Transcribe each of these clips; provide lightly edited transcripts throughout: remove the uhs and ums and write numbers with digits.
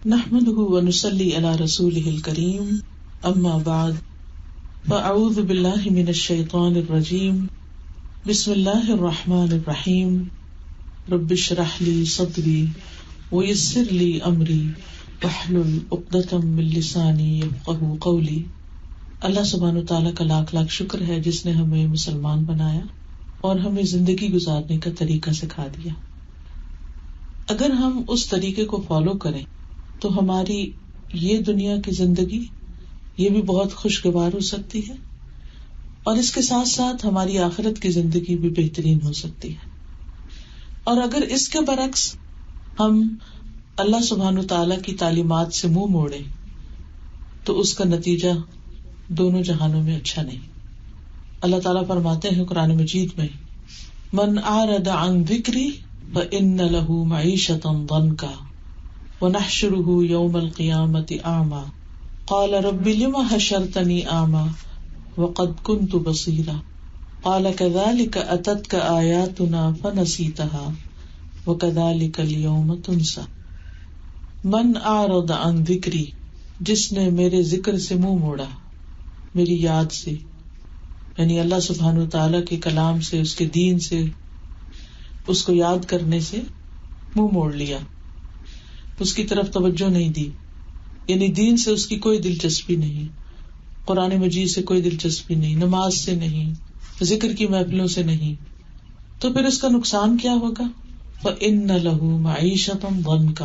نحمده ونصلي على رسوله الكريم اما بعد فاعوذ بالله من الشيطان الرجيم بسم الله الرحمن الرحيم رب اشرح لي صدري ويسر لي امري واحلل عقدة من لساني يفقهوا قولي۔ اللہ سبحانہ تعالیٰ کا لاکھ لاکھ شکر ہے جس نے ہمیں مسلمان بنایا اور ہمیں زندگی گزارنے کا طریقہ سکھا دیا۔ اگر ہم اس طریقے کو فالو کریں تو ہماری یہ دنیا کی زندگی یہ بھی بہت خوشگوار ہو سکتی ہے اور اس کے ساتھ ساتھ ہماری آخرت کی زندگی بھی بہترین ہو سکتی ہے۔ اور اگر اس کے برعکس ہم اللہ سبحانہ تعالیٰ کی تعلیمات سے منہ موڑیں تو اس کا نتیجہ دونوں جہانوں میں اچھا نہیں۔ اللہ تعالیٰ فرماتے ہیں قرآن مجید میں، من اعرض عن ذکری فإن له معیشة ضنکا ونحشره یوم القیامة اعمی قال رب لم حشرتنی اعمی وقد كنت بصیرا قال كذلك اتتك آیاتنا فنسیتها وكذلك اليوم تنسى۔ من اعرض عن ذکری، جس نے میرے ذکر سے منہ موڑا، میری یاد سے، یعنی اللہ سبحانہ تعالیٰ کے کلام سے، اس کے دین سے، اس کو یاد کرنے سے منہ موڑ لیا، اس کی طرف توجہ نہیں دی، یعنی دین سے اس کی کوئی دلچسپی نہیں، قرآن مجید سے کوئی دلچسپی نہیں، نماز سے نہیں، ذکر کی محفلوں سے نہیں، تو پھر اس کا نقصان کیا ہوگا؟ فَإِنَّ لَهُ مَعِيشَةً ضَنْكَ،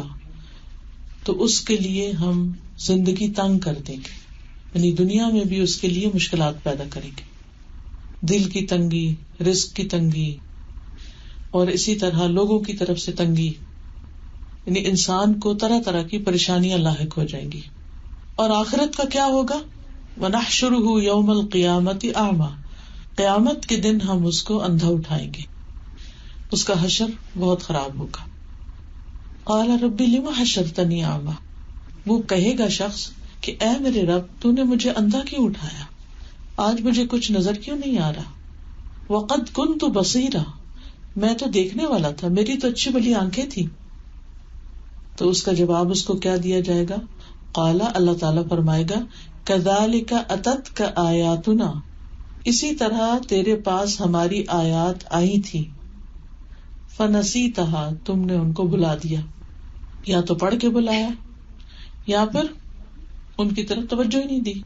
تو اس کے لیے ہم زندگی تنگ کر دیں گے، یعنی دنیا میں بھی اس کے لیے مشکلات پیدا کریں گے، دل کی تنگی، رزق کی تنگی، اور اسی طرح لوگوں کی طرف سے تنگی، یعنی انسان کو طرح طرح کی پریشانیاں لاحق ہو جائیں گی۔ اور آخرت کا کیا ہوگا؟ وَنَحْشُرُهُ يَوْمَ الْقِيَامَةِ أَعْمَى، قیامت کے دن ہم اس کو اندھا اٹھائیں گے، اس کا حشر بہت خراب ہوگا۔ قَالَ رَبِّ لِمَ حَشَرْتَنِي أَعْمَى، وہ کہے گا شخص کہ اے میرے رب، تو نے مجھے اندھا کیوں اٹھایا، آج مجھے کچھ نظر کیوں نہیں آ رہا۔ وَقَدْ كُنْتُ بَصِيرًا، میں تو دیکھنے والا تھا، میری تو اچھی بلی آنکھیں تھی۔ تو اس کا جواب اس کو کیا دیا جائے گا؟ قال، اللہ تعالیٰ فرمائے گا، کذالک اتتک آیاتنا، اسی طرح تیرے پاس ہماری آیات آئی تھی، فنسیتہا، تم نے ان کو بھلا دیا، یا تو پڑھ کے بلایا یا پھر ان کی طرف توجہ ہی نہیں دی،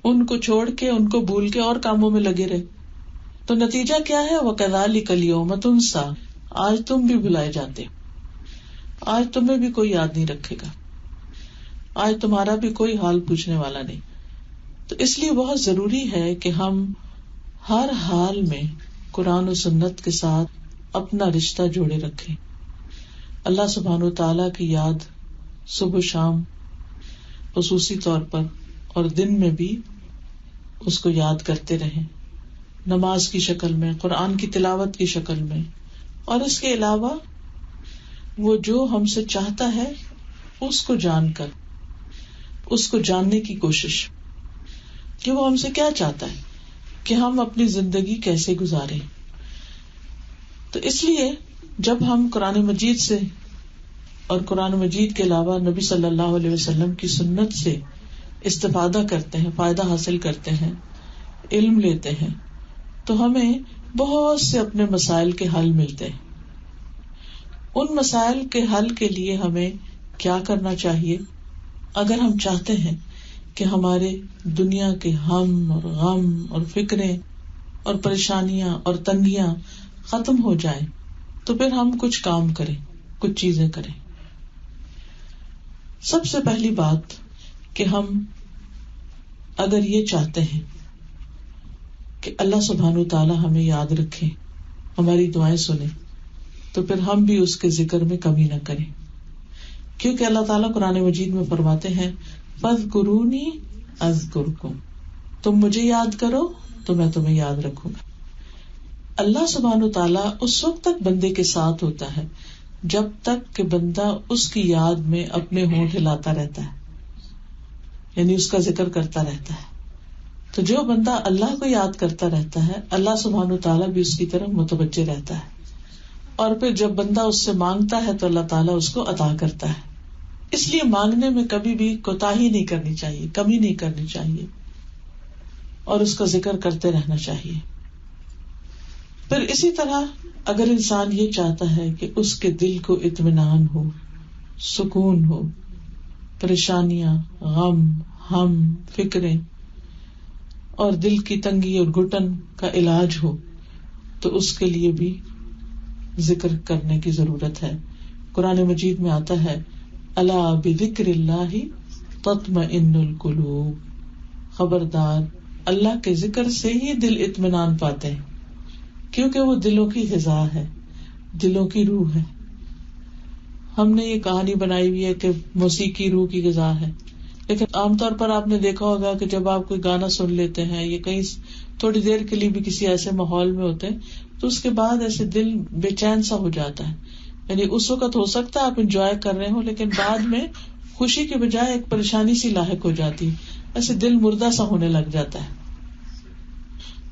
ان کو چھوڑ کے، ان کو بھول کے اور کاموں میں لگے رہے۔ تو نتیجہ کیا ہے؟ وَكَذَلِكَ الْيَوْمَ تُنْسَى، آج تم بھی بھلائے جاتے، آج تمہیں بھی کوئی یاد نہیں رکھے گا، آج تمہارا بھی کوئی حال پوچھنے والا نہیں۔ تو اس لیے بہت ضروری ہے کہ ہم ہر حال میں قرآن و سنت کے ساتھ اپنا رشتہ جوڑے رکھیں، اللہ سبحانہ وتعالیٰ کی یاد صبح و شام خصوصی طور پر اور دن میں بھی اس کو یاد کرتے رہیں، نماز کی شکل میں، قرآن کی تلاوت کی شکل میں، اور اس کے علاوہ وہ جو ہم سے چاہتا ہے اس کو جان کر، اس کو جاننے کی کوشش کہ وہ ہم سے کیا چاہتا ہے، کہ ہم اپنی زندگی کیسے گزاریں۔ تو اس لیے جب ہم قرآن مجید سے اور قرآن مجید کے علاوہ نبی صلی اللہ علیہ وسلم کی سنت سے استفادہ کرتے ہیں، فائدہ حاصل کرتے ہیں، علم لیتے ہیں، تو ہمیں بہت سے اپنے مسائل کے حل ملتے ہیں۔ ان مسائل کے حل کے لیے ہمیں کیا کرنا چاہیے؟ اگر ہم چاہتے ہیں کہ ہمارے دنیا کے ہم اور غم اور فکریں اور پریشانیاں اور تنگیاں ختم ہو جائیں، تو پھر ہم کچھ کام کریں، کچھ چیزیں کریں۔ سب سے پہلی بات کہ ہم اگر یہ چاہتے ہیں کہ اللہ سبحانہ تعالیٰ ہمیں یاد رکھے، ہماری دعائیں سنے، تو پھر ہم بھی اس کے ذکر میں کمی نہ کریں، کیونکہ اللہ تعالیٰ قرآن مجید میں فرماتے ہیں، فاذکرونی اذکرکم، تم مجھے یاد کرو تو میں تمہیں یاد رکھوں گا۔ اللہ سبحانہ تعالیٰ اس وقت تک بندے کے ساتھ ہوتا ہے جب تک کہ بندہ اس کی یاد میں اپنے ہونٹ ہلاتا رہتا ہے، یعنی اس کا ذکر کرتا رہتا ہے۔ تو جو بندہ اللہ کو یاد کرتا رہتا ہے، اللہ سبحانہ تعالیٰ بھی اس کی طرف متوجہ رہتا ہے، اور پھر جب بندہ اس سے مانگتا ہے تو اللہ تعالیٰ اس کو عطا کرتا ہے۔ اس لیے مانگنے میں کبھی بھی کوتاہی نہیں کرنی چاہیے، کمی نہیں کرنی چاہیے، اور اس کا ذکر کرتے رہنا چاہیے. پھر اسی طرح اگر انسان یہ چاہتا ہے کہ اس کے دل کو اطمینان ہو، سکون ہو، پریشانیاں، غم، ہم، فکریں اور دل کی تنگی اور گھٹن کا علاج ہو، تو اس کے لیے بھی ذکر کرنے کی ضرورت ہے. قرآن مجید میں آتا ہے الا بذکر اللہ تطمئن القلوب، خبردار اللہ کے ذکر سے ہی دل اطمینان پاتے ہیں، کیونکہ وہ دلوں کی غذا ہے، دلوں کی روح ہے. ہم نے یہ کہانی بنائی ہوئی ہے کہ موسیقی روح کی غذا ہے، لیکن عام طور پر آپ نے دیکھا ہوگا کہ جب آپ کوئی گانا سن لیتے ہیں یا کہیں تھوڑی دیر کے لیے بھی کسی ایسے ماحول میں ہوتے ہیں تو اس کے بعد ایسے دل بے چین سا ہو جاتا ہے. یعنی اس وقت ہو سکتا ہے آپ انجوائے کر رہے ہو، لیکن بعد میں خوشی کے بجائے ایک پریشانی سی لاحق ہو جاتی ہے، ایسے دل مردہ سا ہونے لگ جاتا ہے.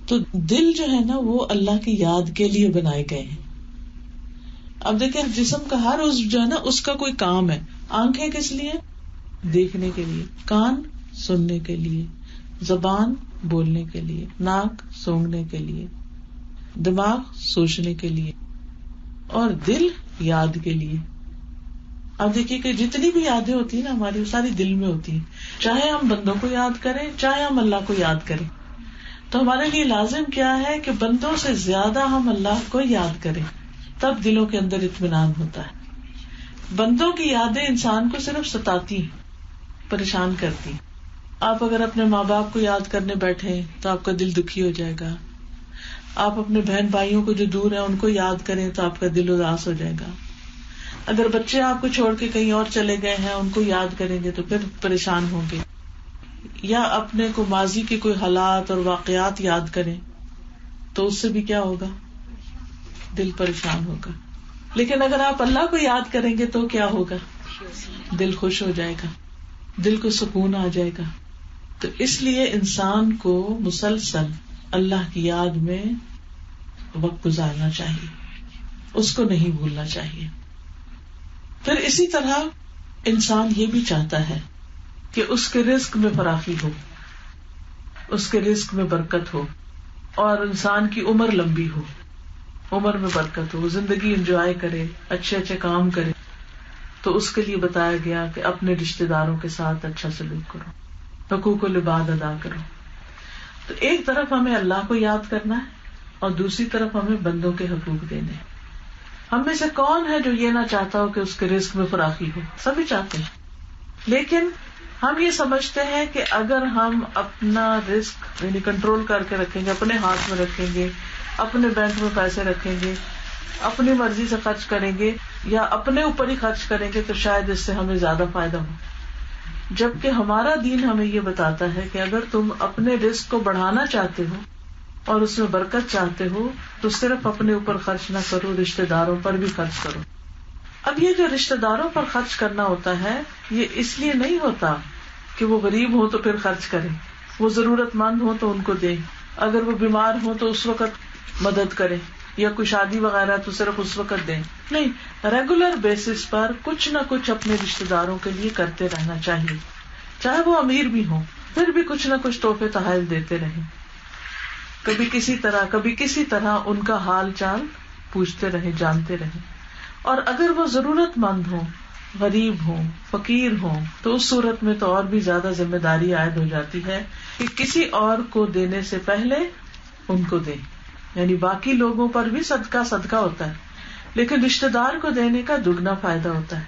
تو دل جو ہے نا وہ اللہ کی یاد کے لیے بنائے گئے ہیں. اب دیکھیں جسم کا ہر عضو جو ہے نا اس کا کوئی کام ہے. آنکھیں کس لیے؟ دیکھنے کے لیے. کان سننے کے لیے. زبان بولنے کے لیے. ناک سونگھنے کے لیے. دماغ سوچنے کے لیے. اور دل یاد کے لیے. اب دیکھیے کہ جتنی بھی یادیں ہوتی ہیں نا ہماری، وہ ساری دل میں ہوتی ہیں. چاہے ہم بندوں کو یاد کریں، چاہے ہم اللہ کو یاد کریں. تو ہمارے لیے لازم کیا ہے کہ بندوں سے زیادہ ہم اللہ کو یاد کریں، تب دلوں کے اندر اطمینان ہوتا ہے. بندوں کی یادیں انسان کو صرف ستاتی ہیں، پریشان کرتی. آپ اگر اپنے ماں باپ کو یاد کرنے بیٹھے تو آپ کا دل دکھی ہو جائے گا. آپ اپنے بہن بھائیوں کو جو دور ہیں ان کو یاد کریں تو آپ کا دل اداس ہو جائے گا. اگر بچے آپ کو چھوڑ کے کہیں اور چلے گئے ہیں ان کو یاد کریں گے تو پھر پریشان ہوں گے. یا اپنے کو ماضی کے کوئی حالات اور واقعات یاد کریں تو اس سے بھی کیا ہوگا؟ دل پریشان ہوگا. لیکن اگر آپ اللہ کو یاد کریں گے تو کیا ہوگا؟ دل خوش ہو جائے گا، دل کو سکون آ جائے گا. تو اس لیے انسان کو مسلسل اللہ کی یاد میں وقت گزارنا چاہیے، اس کو نہیں بھولنا چاہیے. پھر اسی طرح انسان یہ بھی چاہتا ہے کہ اس کے رزق میں فراخی ہو، اس کے رزق میں برکت ہو، اور انسان کی عمر لمبی ہو، عمر میں برکت ہو، زندگی انجوائے کرے، اچھے اچھے کام کرے. تو اس کے لیے بتایا گیا کہ اپنے رشتہ داروں کے ساتھ اچھا سلوک کرو، حقوق العباد ادا کرو. تو ایک طرف ہمیں اللہ کو یاد کرنا ہے اور دوسری طرف ہمیں بندوں کے حقوق دینے ہیں. ہم میں سے کون ہے جو یہ نہ چاہتا ہو کہ اس کے رزق میں فراخی ہو؟ سبھی چاہتے ہیں. لیکن ہم یہ سمجھتے ہیں کہ اگر ہم اپنا رزق یعنی کنٹرول کر کے رکھیں گے، اپنے ہاتھ میں رکھیں گے، اپنے بینک میں پیسے رکھیں گے، اپنی مرضی سے خرچ کریں گے یا اپنے اوپر ہی خرچ کریں گے تو شاید اس سے ہمیں زیادہ فائدہ ہو. جبکہ ہمارا دین ہمیں یہ بتاتا ہے کہ اگر تم اپنے رزق کو بڑھانا چاہتے ہو اور اس میں برکت چاہتے ہو تو صرف اپنے اوپر خرچ نہ کرو، رشتہ داروں پر بھی خرچ کرو. اب یہ جو رشتہ داروں پر خرچ کرنا ہوتا ہے یہ اس لیے نہیں ہوتا کہ وہ غریب ہو تو پھر خرچ کریں، وہ ضرورت مند ہو تو ان کو دیں، اگر وہ بیمار ہو تو اس وقت مدد کریں، یا کوئی شادی وغیرہ تو صرف اس وقت دیں. نہیں، ریگولر بیسس پر کچھ نہ کچھ اپنے رشتہ داروں کے لیے کرتے رہنا چاہیے. چاہے وہ امیر بھی ہوں پھر بھی کچھ نہ کچھ تحفے تحائف دیتے رہیں، کبھی کسی طرح ان کا حال چال پوچھتے رہیں، جانتے رہیں. اور اگر وہ ضرورت مند ہوں، غریب ہوں، فقیر ہوں تو اس صورت میں تو اور بھی زیادہ ذمہ داری عائد ہو جاتی ہے کہ کسی اور کو دینے سے پہلے ان کو دیں. یعنی باقی لوگوں پر بھی صدقہ ہوتا ہے، لیکن رشتہ دار کو دینے کا دگنا فائدہ ہوتا ہے.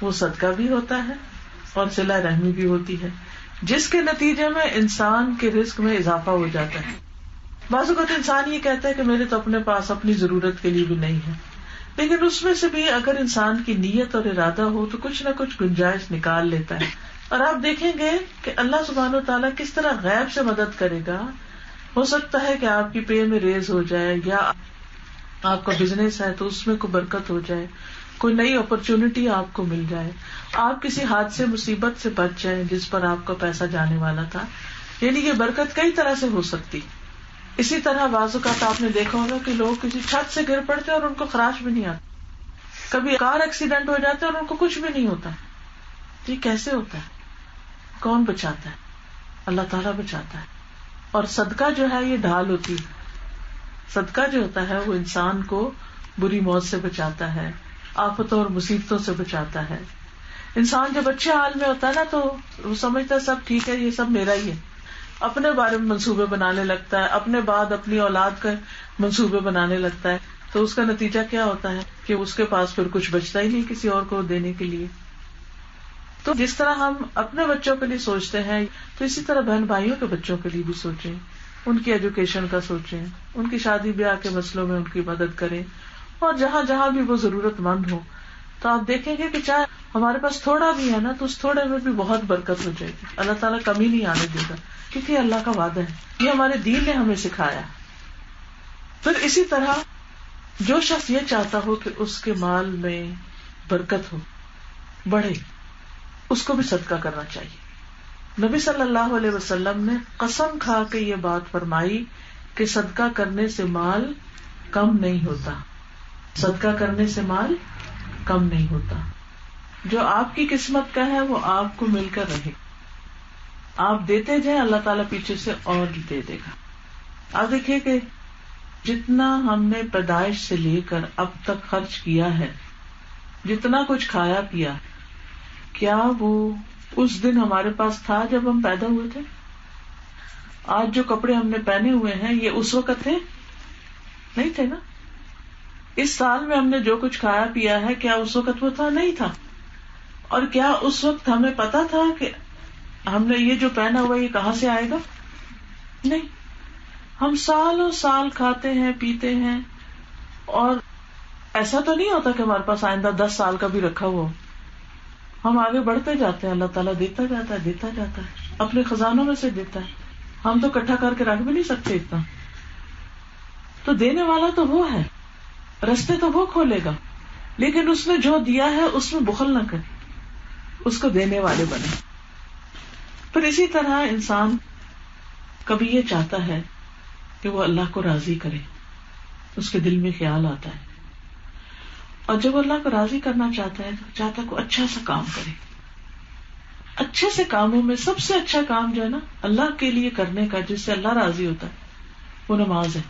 وہ صدقہ بھی ہوتا ہے اور صلہ رحمی بھی ہوتی ہے، جس کے نتیجے میں انسان کے رزق میں اضافہ ہو جاتا ہے. بعض اوقات انسان یہ کہتا ہے کہ میرے تو اپنے پاس اپنی ضرورت کے لیے بھی نہیں ہے، لیکن اس میں سے بھی اگر انسان کی نیت اور ارادہ ہو تو کچھ نہ کچھ گنجائش نکال لیتا ہے. اور آپ دیکھیں گے کہ اللہ سبحانہ وتعالیٰ کس طرح غیب سے مدد کرے گا. ہو سکتا ہے کہ آپ کی پے میں ریز ہو جائے، یا آپ کا بزنس ہے تو اس میں کوئی برکت ہو جائے، کوئی نئی اپرچونٹی آپ کو مل جائے، آپ کسی حادثے مصیبت سے بچ جائیں جس پر آپ کا پیسہ جانے والا تھا. یعنی یہ برکت کئی طرح سے ہو سکتی. اسی طرح بعض اوقات آپ نے دیکھا ہوگا کہ لوگ کسی چھت سے گر پڑتے اور ان کو خراش بھی نہیں آتا. کبھی کار ایکسیڈنٹ ہو جاتا ہے اور ان کو کچھ بھی نہیں ہوتا، تو یہ کیسے ہوتا ہے؟ کون بچاتا ہے؟ اللہ تعالیٰ بچاتا ہے. اور صدقہ جو ہے یہ ڈھال ہوتی ہے. صدقہ جو ہوتا ہے وہ انسان کو بری موت سے بچاتا ہے، آفتوں اور مصیبتوں سے بچاتا ہے. انسان جب اچھے حال میں ہوتا ہے نا تو وہ سمجھتا ہے سب ٹھیک ہے، یہ سب میرا ہی ہے، اپنے بارے میں منصوبے بنانے لگتا ہے، اپنے بعد اپنی اولاد کا منصوبے بنانے لگتا ہے. تو اس کا نتیجہ کیا ہوتا ہے کہ اس کے پاس پھر کچھ بچتا ہی نہیں کسی اور کو دینے کے لیے. تو جس طرح ہم اپنے بچوں کے لیے سوچتے ہیں تو اسی طرح بہن بھائیوں کے بچوں کے لیے بھی سوچیں، ان کی ایجوکیشن کا سوچیں، ان کی شادی بیاہ کے مسئلوں میں ان کی مدد کریں. اور جہاں جہاں بھی وہ ضرورت مند ہو تو آپ دیکھیں گے کہ چاہے ہمارے پاس تھوڑا بھی ہے نا تو اس تھوڑے میں بھی بہت برکت ہو جائے گی. اللہ تعالیٰ کمی نہیں آنے دے گا کیونکہ اللہ کا وعدہ ہے، یہ ہمارے دین نے ہمیں سکھایا. پھر اسی طرح جو شخص یہ چاہتا ہو کہ اس کے مال میں برکت ہو، بڑھے، اس کو بھی صدقہ کرنا چاہیے. نبی صلی اللہ علیہ وسلم نے قسم کھا کے یہ بات فرمائی کہ صدقہ کرنے سے مال کم نہیں ہوتا، صدقہ کرنے سے مال کم نہیں ہوتا. جو آپ کی قسمت کا ہے وہ آپ کو مل کر رہے، آپ دیتے جائیں اللہ تعالیٰ پیچھے سے اور دے دے گا. آپ دیکھیے کہ جتنا ہم نے پیدائش سے لے کر اب تک خرچ کیا ہے، جتنا کچھ کھایا پیا، کیا وہ اس دن ہمارے پاس تھا جب ہم پیدا ہوئے تھے؟ آج جو کپڑے ہم نے پہنے ہوئے ہیں یہ اس وقت تھے؟ نہیں تھے نا. اس سال میں ہم نے جو کچھ کھایا پیا ہے کیا اس وقت وہ تھا؟ نہیں تھا. اور کیا اس وقت ہمیں پتا تھا کہ ہم نے یہ جو پہنا ہوا یہ کہاں سے آئے گا؟ نہیں. ہم سالوں سال کھاتے ہیں پیتے ہیں اور ایسا تو نہیں ہوتا کہ ہمارے پاس آئندہ 10 سال کا بھی رکھا ہوا. ہم آگے بڑھتے جاتے ہیں، اللہ تعالیٰ دیتا جاتا ہے دیتا جاتا ہے، اپنے خزانوں میں سے دیتا ہے. ہم تو اکٹھا کر کے رکھ بھی نہیں سکتے اتنا. تو دینے والا تو وہ ہے، رستے تو وہ کھولے گا، لیکن اس نے جو دیا ہے اس میں بخل نہ کرے، اس کو دینے والے بنے. پھر اسی طرح انسان کبھی یہ چاہتا ہے کہ وہ اللہ کو راضی کرے، اس کے دل میں خیال آتا ہے، اور جب اللہ کو راضی کرنا چاہتا ہے تو چاہتا ہے کہ اچھا سا کام کرے. اچھے سے کاموں میں سب سے اچھا کام جو ہے نا اللہ کے لیے کرنے کا، جس سے اللہ راضی ہوتا ہے، وہ نماز ہے.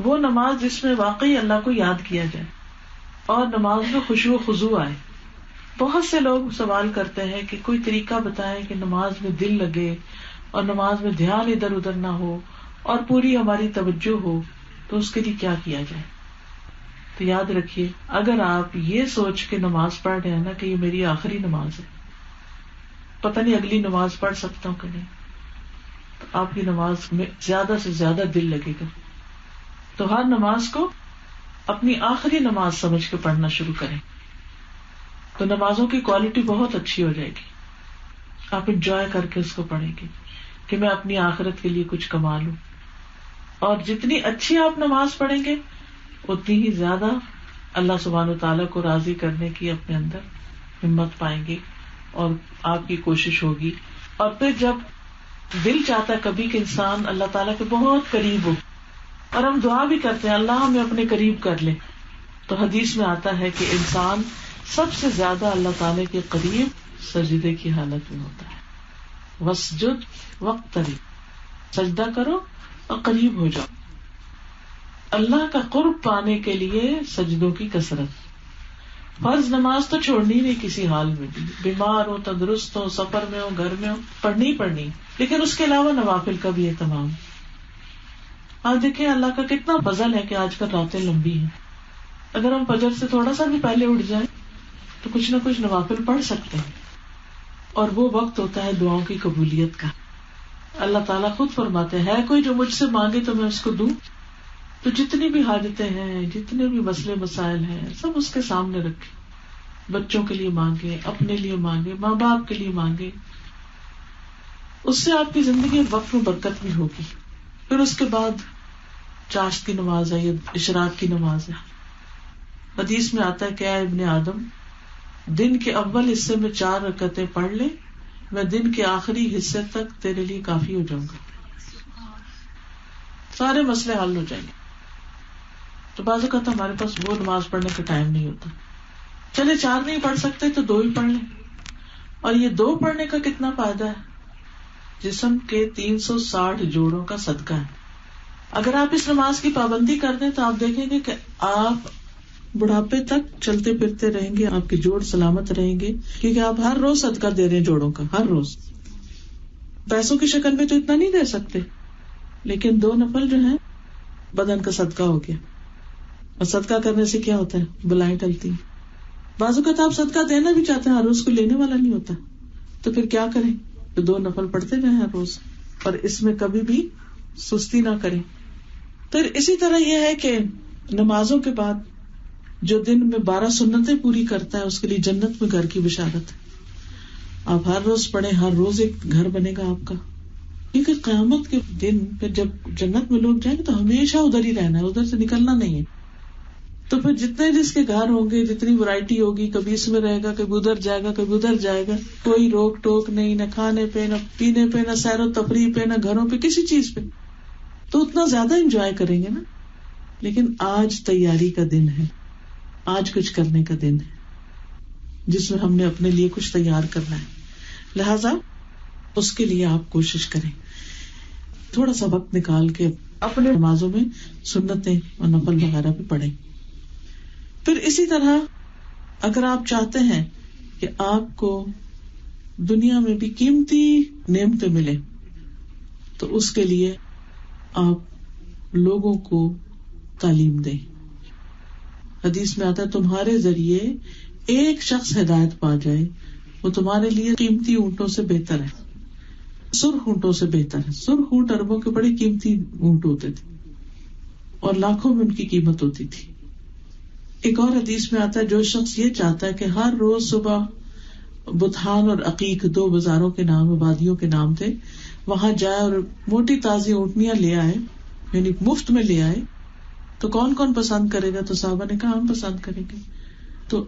وہ نماز جس میں واقعی اللہ کو یاد کیا جائے اور نماز میں خشوع و خضوع آئے. بہت سے لوگ سوال کرتے ہیں کہ کوئی طریقہ بتائیں کہ نماز میں دل لگے اور نماز میں دھیان ادھر ادھر نہ ہو اور پوری ہماری توجہ ہو، تو اس کے لیے کیا کیا جائے. تو یاد رکھیے، اگر آپ یہ سوچ کے نماز پڑھ رہے ہیں نا کہ یہ میری آخری نماز ہے، پتہ نہیں اگلی نماز پڑھ سکتا ہوں کہ نہیں، تو آپ کی نماز میں زیادہ سے زیادہ دل لگے گا. تو ہر نماز کو اپنی آخری نماز سمجھ کے پڑھنا شروع کریں، تو نمازوں کی کوالٹی بہت اچھی ہو جائے گی. آپ انجوائے کر کے اس کو پڑھیں گے کہ میں اپنی آخرت کے لیے کچھ کما لوں. اور جتنی اچھی آپ نماز پڑھیں گے اتنی ہی زیادہ اللہ سبحانہ وتعالیٰ کو راضی کرنے کی اپنے اندر ہمت پائیں گے اور آپ کی کوشش ہوگی. اور پھر جب دل چاہتا ہے کبھی کہ انسان اللہ تعالیٰ کے بہت قریب ہو، اور ہم دعا بھی کرتے ہیں اللہ ہمیں اپنے قریب کر لے، تو حدیث میں آتا ہے کہ انسان سب سے زیادہ اللہ تعالیٰ کے قریب سجدے کی حالت میں ہوتا ہے. وسجد وقترب، سجدہ کرو اور قریب ہو جاؤ. اللہ کا قرب پانے کے لیے سجدوں کی کثرت. فرض نماز تو چھوڑنی نہیں کسی حال میں بھی، بیمار ہو، تندرست ہو، سفر میں ہو، گھر میں ہو، پڑھنی. لیکن اس کے علاوہ نوافل کا بھی اہتمام. آج دیکھیں اللہ کا کتنا فضل ہے کہ آج کل راتیں لمبی ہیں. اگر ہم فجر سے تھوڑا سا بھی پہلے اٹھ جائیں تو کچھ نہ کچھ نوافل پڑھ سکتے ہیں، اور وہ وقت ہوتا ہے دعاؤں کی قبولیت کا. اللہ تعالیٰ خود فرماتے ہیں کوئی جو مجھ سے مانگے تو میں اس کو دوں. تو جتنی بھی حاجتیں ہیں، جتنے بھی مسئلے مسائل ہیں، سب اس کے سامنے رکھے. بچوں کے لیے مانگے، اپنے لیے مانگے، ماں باپ کے لیے مانگے. اس سے آپ کی زندگی وقت میں برکت بھی ہوگی. پھر اس کے بعد چاشت کی نماز ہے یا اشراق کی نماز ہے. حدیث میں آتا ہے کہ اے ابن آدم، دن کے اول حصے میں 4 رکعتیں پڑھ لے، میں دن کے آخری حصے تک تیرے لیے کافی ہو جاؤں گا. سارے مسئلے حل ہو جائیں گے. تو بعض اوقات ہمارے پاس وہ نماز پڑھنے کا ٹائم نہیں ہوتا. چلے 4 نہیں پڑھ سکتے تو 2 ہی پڑھ لیں. اور یہ 2 پڑھنے کا کتنا فائدہ ہے؟ جسم کے 360 جوڑوں کا صدقہ ہے. اگر آپ اس نماز کی پابندی کر دیں تو آپ دیکھیں گے کہ آپ بڑھاپے تک چلتے پھرتے رہیں گے، آپ کے جوڑ سلامت رہیں گے، کیونکہ آپ ہر روز صدقہ دے رہے ہیں جوڑوں کا. ہر روز پیسوں کی شکل میں تو اتنا نہیں دے سکتے، لیکن 2 نفل جو ہیں بدن کا صدقہ ہو گیا. اور صدقہ کرنے سے کیا ہوتا ہے؟ بلائیں ٹلتی. بعض اوقات آپ صدقہ دینا بھی چاہتے ہیں، ہر روز کو لینے والا نہیں ہوتا، تو پھر کیا کریں؟ تو 2 نفل پڑھتے جائیں ہر روز، اور اس میں کبھی بھی سستی نہ کریں. پھر اسی طرح یہ ہے کہ نمازوں کے بعد جو دن میں 12 سنتیں پوری کرتا ہے، اس کے لیے جنت میں گھر کی بشارت ہے. آپ ہر روز پڑھیں، ہر روز ایک گھر بنے گا آپ کا. کیونکہ قیامت کے دن پھر جب جنت میں لوگ جائیں گے تو ہمیشہ ادھر ہی رہنا ہے، ادھر سے نکلنا نہیں ہے. تو پھر جتنے جس کے گھر ہوں گے، جتنی ورائٹی ہوگی، کبھی اس میں رہے گا، کبھی ادھر جائے گا، کبھی ادھر جائے گا، کوئی روک ٹوک نہیں، نہ کھانے پہ، نہ پینے پہ، نہ سیر و تفریح پہ، نہ گھروں پہ، کسی چیز پہ. تو اتنا زیادہ انجوائے کریں گے نا. لیکن آج تیاری کا دن ہے، آج کچھ کرنے کا دن ہے جس میں ہم نے اپنے لیے کچھ تیار کرنا ہے. لہذا اس کے لیے آپ کوشش کریں، تھوڑا سا وقت نکال کے اپنے نمازوں میں سنتیں اور نفل وغیرہ بھی پڑھیں. پھر اسی طرح اگر آپ چاہتے ہیں کہ آپ کو دنیا میں بھی قیمتی نعمتیں ملیں تو اس کے لیے آپ لوگوں کو تعلیم دیں. حدیث میں آتا ہے تمہارے ذریعے ایک شخص ہدایت پا جائے وہ تمہارے لیے قیمتی اونٹوں سے بہتر ہے، سرخ اونٹوں سے بہتر ہے. سرخ اونٹ عربوں کے بڑے قیمتی اونٹ ہوتے تھے اور لاکھوں میں ان کی قیمت ہوتی تھی. ایک اور حدیث میں آتا ہے جو شخص یہ چاہتا ہے کہ ہر روز صبح بطحان اور عقیق 2 بازاروں کے نام، وادیوں کے نام تھے، وہاں جائے اور موٹی تازی اونٹنیاں لے آئے، یعنی مفت میں لے آئے، تو کون کون پسند کرے گا؟ تو صحابہ نے کہا ہم پسند کریں گے. تو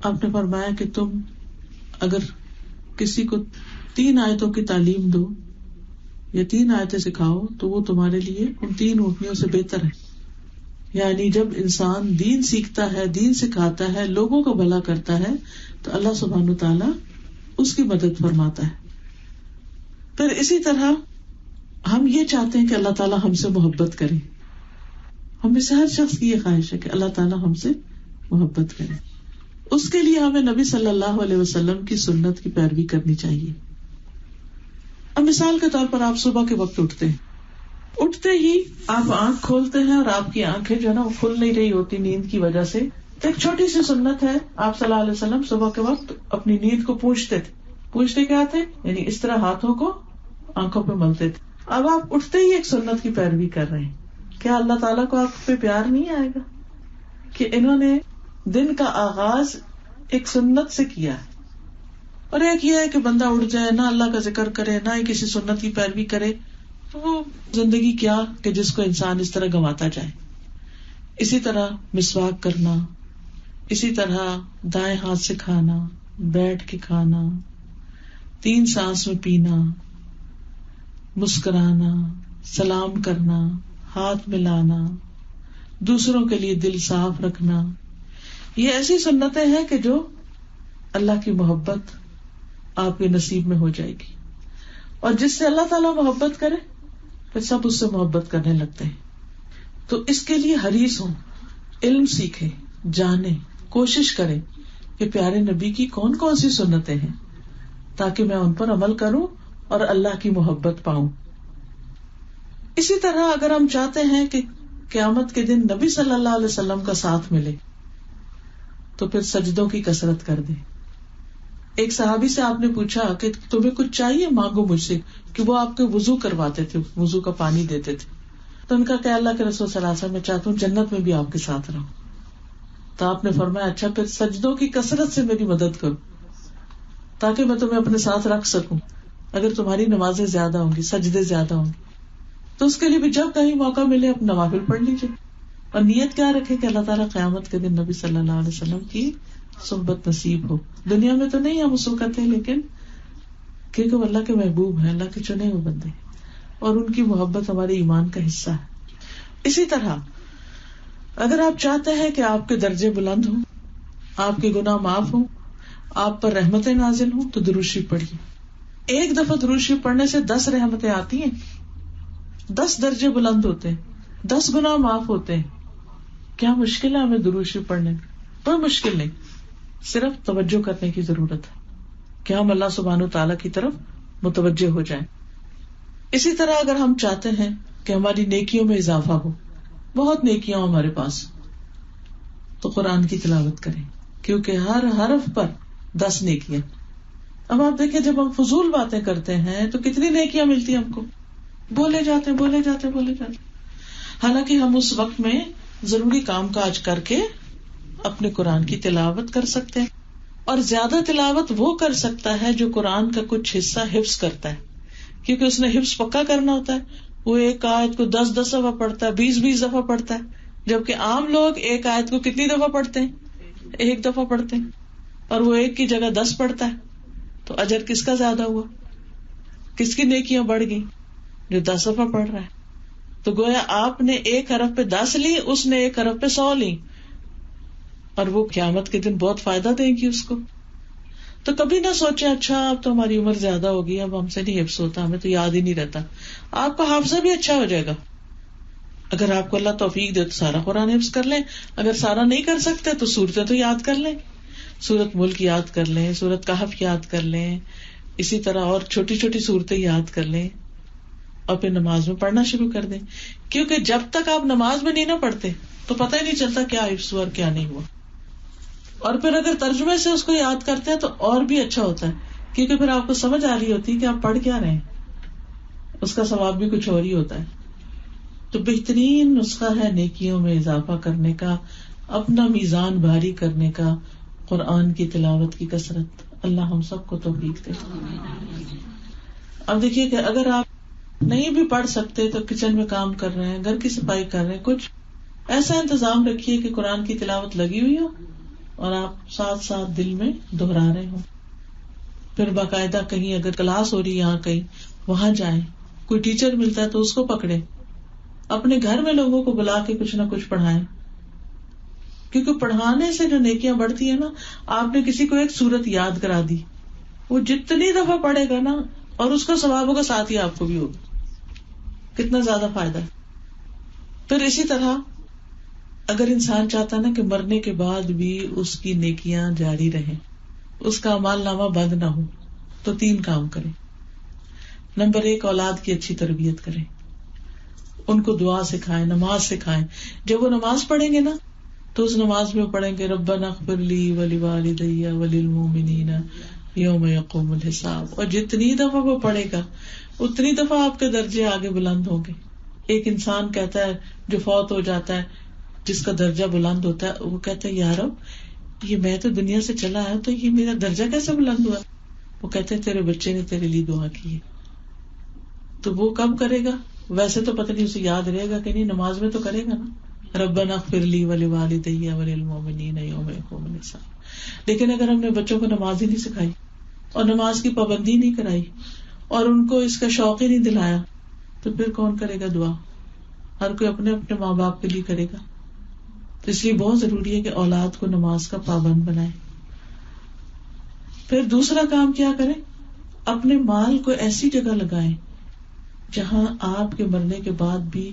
آپ نے فرمایا کہ تم اگر کسی کو 3 آیتوں کی تعلیم دو یا 3 آیتیں سکھاؤ تو وہ تمہارے لیے ان 3 اونٹنیوں سے بہتر ہے. یعنی جب انسان دین سیکھتا ہے، دین سکھاتا ہے، لوگوں کا بھلا کرتا ہے تو اللہ سبحانہ تعالیٰ اس کی مدد فرماتا ہے. پھر اسی طرح ہم یہ چاہتے ہیں کہ اللہ تعالیٰ ہم سے محبت کرے. ہم میں سے ہر شخص کی یہ خواہش ہے کہ اللہ تعالیٰ ہم سے محبت کرے. اس کے لیے ہمیں نبی صلی اللہ علیہ وسلم کی سنت کی پیروی کرنی چاہیے. اب مثال کے طور پر آپ صبح کے وقت اٹھتے ہیں، اٹھتے ہی آپ آنکھ کھولتے ہیں اور آپ کی آنکھیں جو ہے نا وہ کھل نہیں رہی ہوتی نیند کی وجہ سے. ایک چھوٹی سی سنت ہے، آپ صلی اللہ علیہ وسلم صبح کے وقت اپنی نیند کو پوچھتے تھے. پوچھتے کیا تھے؟ یعنی اس طرح ہاتھوں کو آنکھوں پہ ملتے تھے. اب آپ اٹھتے ہی ایک سنت کی پیروی کر رہے ہیں. کیا اللہ تعالیٰ کو آپ پہ پیار نہیں آئے گا کہ انہوں نے دن کا آغاز ایک سنت سے کیا ہے؟ اور ایک یہ ہے کہ بندہ اٹھ جائے، نہ اللہ کا ذکر کرے، نہ ہی کسی سنت کی پیروی کرے، تو وہ زندگی کیا کہ جس کو انسان اس طرح گنواتا جائے. اسی طرح مسواک کرنا، اسی طرح دائیں ہاتھ سے کھانا، بیٹھ کے کھانا، 3 سانس میں پینا، مسکرانا، سلام کرنا، ہاتھ ملانا، دوسروں کے لیے دل صاف رکھنا، یہ ایسی سنتیں ہیں کہ جو اللہ کی محبت آپ کے نصیب میں ہو جائے گی. اور جس سے اللہ تعالیٰ محبت کرے پھر سب اس سے محبت کرنے لگتے ہیں. تو اس کے لیے حریص ہوں، علم سیکھیں، جانیں، کوشش کریں کہ پیارے نبی کی کون کون سی سنتیں ہیں تاکہ میں ان پر عمل کروں اور اللہ کی محبت پاؤں. اسی طرح اگر ہم چاہتے ہیں کہ قیامت کے دن نبی صلی اللہ علیہ وسلم کا ساتھ ملے تو پھر سجدوں کی کثرت کر دیں. ایک صحابی سے آپ نے پوچھا کہ تمہیں کچھ چاہیے مانگو مجھ سے، کہ وہ آپ کے وضو کرواتے تھے، وضو کا پانی دیتے تھے. تو ان کا کہ اللہ کے رسول صلی اللہ علیہ وسلم میں چاہتا ہوں جنت میں بھی آپ کے ساتھ رہوں. تو آپ نے فرمایا اچھا پھر سجدوں کی کثرت سے میری مدد کرو تاکہ میں تمہیں اپنے ساتھ رکھ سکوں. اگر تمہاری نمازیں زیادہ ہوں گی، سجدے زیادہ ہوں گے تو اس کے لیے بھی جب کہیں موقع ملے اپنا نوافل پڑھ لیجیے. اور نیت کیا رکھے کہ اللہ تعالیٰ قیامت کے دن نبی صلی اللہ علیہ وسلم کی صحبت نصیب ہو. دنیا میں تو نہیں ہم اس وقت ہیں، لیکن کیونکہ وہ اللہ کے محبوب ہیں، اللہ کے چنے ہوئے بندے، اور ان کی محبت ہمارے ایمان کا حصہ ہے. اسی طرح اگر آپ چاہتے ہیں کہ آپ کے درجے بلند ہوں، آپ کے گناہ معاف ہوں، آپ پر رحمتیں نازل ہوں تو درود شریف پڑھیے. ایک دفعہ درود شریف پڑھنے سے 10 رحمتیں آتی ہیں, 10 درجے بلند ہوتے ہیں, 10 گناہ معاف ہوتے ہیں. کیا مشکل ہے ہمیں درود شریف پڑھنے میں؟ کوئی مشکل نہیں, صرف توجہ کرنے کی ضرورت ہے کہ ہم اللہ سبحانہ وتعالیٰ کی طرف متوجہ ہو جائیں. اسی طرح اگر ہم چاہتے ہیں کہ ہماری نیکیوں میں اضافہ ہو, بہت نیکیاں ہمارے پاس, تو قرآن کی تلاوت کریں, کیونکہ ہر حرف پر 10 نیکیاں. اب آپ دیکھیں جب ہم فضول باتیں کرتے ہیں تو کتنی نیکیاں ملتی ہیں ہم کو, بولے جاتے. حالانکہ ہم اس وقت میں ضروری کام کاج کر کے اپنے قرآن کی تلاوت کر سکتے ہیں, اور زیادہ تلاوت وہ کر سکتا ہے جو قرآن کا کچھ حصہ حفظ کرتا ہے, کیونکہ اس نے حفظ پکا کرنا ہوتا ہے. وہ ایک آیت کو 10 دفعہ پڑھتا ہے, 20 دفعہ پڑھتا ہے, جبکہ عام لوگ ایک آیت کو کتنی دفعہ پڑھتے ہیں؟ 1 دفعہ پڑھتے ہیں, اور وہ 1 کی جگہ 10 پڑھتا ہے. تو اجر کس کا زیادہ ہوا؟ کس کی نیکیاں بڑھ گئی؟ جو 10 دفعہ پڑھ رہا ہے. تو گویا آپ نے 1 حرف پہ 10 لی, اس نے 1 حرف پہ 100 لی, اور وہ قیامت کے دن بہت فائدہ دیں گی اس کو. تو کبھی نہ سوچے اچھا اب تو ہماری عمر زیادہ ہوگی, اب ہم سے نہیں حفظ ہوتا, ہمیں تو یاد ہی نہیں رہتا. آپ کا حافظہ بھی اچھا ہو جائے گا. اگر آپ کو اللہ توفیق دے تو سارا قرآن حفظ کر لیں, اگر سارا نہیں کر سکتے تو سورتیں تو یاد کر لیں, سورت ملک یاد کر لیں, سورت کہف یاد کر لیں, اسی طرح اور چھوٹی چھوٹی صورتیں یاد کر لیں, اور پھر نماز میں پڑھنا شروع کر دیں. کیونکہ جب تک آپ نماز میں نہیں نہ پڑھتے تو پتہ ہی نہیں چلتا کیا حفظ ہوا اور کیا نہیں ہوا. اور پھر اگر ترجمے سے اس کو یاد کرتے ہیں تو اور بھی اچھا ہوتا ہے, کیونکہ پھر آپ کو سمجھ آ رہی ہوتی ہے کہ آپ پڑھ کیا رہے ہیں, اس کا ثواب بھی کچھ اور ہی ہوتا ہے. تو بہترین نسخہ ہے نیکیوں میں اضافہ کرنے کا, اپنا میزان بھاری کرنے کا, قرآن کی تلاوت کی کثرت. اللہ ہم سب کو توفیق دے. اب دیکھیے کہ اگر آپ نہیں بھی پڑھ سکتے تو کچن میں کام کر رہے ہیں, گھر کی صفائی کر رہے ہیں, کچھ ایسا انتظام رکھیے کہ قرآن کی تلاوت لگی ہوئی ہو اور آپ ساتھ ساتھ دل میں دہرا رہے ہوں. پھر باقاعدہ کہیں اگر کلاس ہو رہی ہے یہاں کہیں وہاں جائیں, کوئی ٹیچر ملتا ہے تو اس کو پکڑیں, اپنے گھر میں لوگوں کو بلا کے کچھ نہ کچھ پڑھائیں, کیونکہ پڑھانے سے جو نیکیاں بڑھتی ہیں نا, آپ نے کسی کو ایک سورت یاد کرا دی, وہ جتنی دفعہ پڑھے گا نا اور اس کا ثواب ہوگا ساتھ ہی آپ کو بھی ہوگا, کتنا زیادہ فائدہ ہے. پھر اسی طرح اگر انسان چاہتا نا کہ مرنے کے بعد بھی اس کی نیکیاں جاری رہیں, اس کا اعمال نامہ بند نہ ہو, تو 3 کام کریں. نمبر 1, اولاد کی اچھی تربیت کریں, ان کو دعا سکھائیں, نماز سکھائیں. جب وہ نماز پڑھیں گے نا تو اس نماز میں پڑھیں گے ربنا اغفر لی ولوالدی وللمؤمنین یوم یقوم الحساب, اور جتنی دفعہ وہ پڑھے گا اتنی دفعہ آپ کے درجے آگے بلند ہوں گے. ایک انسان کہتا ہے جو فوت ہو جاتا ہے, جس کا درجہ بلند ہوتا ہے, وہ کہتا ہے یار یہ میں تو دنیا سے چلا آیا تو یہ میرا درجہ کیسے بلند ہوا؟ وہ کہتے ہیں تیرے بچے نے تیرے لیے دعا کی ہے. تو وہ کب کرے گا؟ ویسے تو پتہ نہیں اسے یاد رہے گا کہ نہیں, نماز میں تو کرے گا نا, ربنا اغفر لی ولوالدی وللمؤمنین یوم یقوم الحساب. لیکن اگر ہم نے بچوں کو نماز ہی نہیں سکھائی اور نماز کی پابندی نہیں کرائی اور ان کو اس کا شوق ہی نہیں دلایا, تو پھر کون کرے گا دعا؟ ہر کوئی اپنے اپنے ماں باپ کے لیے کرے گا. تو اس لیے بہت ضروری ہے کہ اولاد کو نماز کا پابند بنائیں. پھر دوسرا کام کیا کریں؟ اپنے مال کو ایسی جگہ لگائیں جہاں آپ کے مرنے کے بعد بھی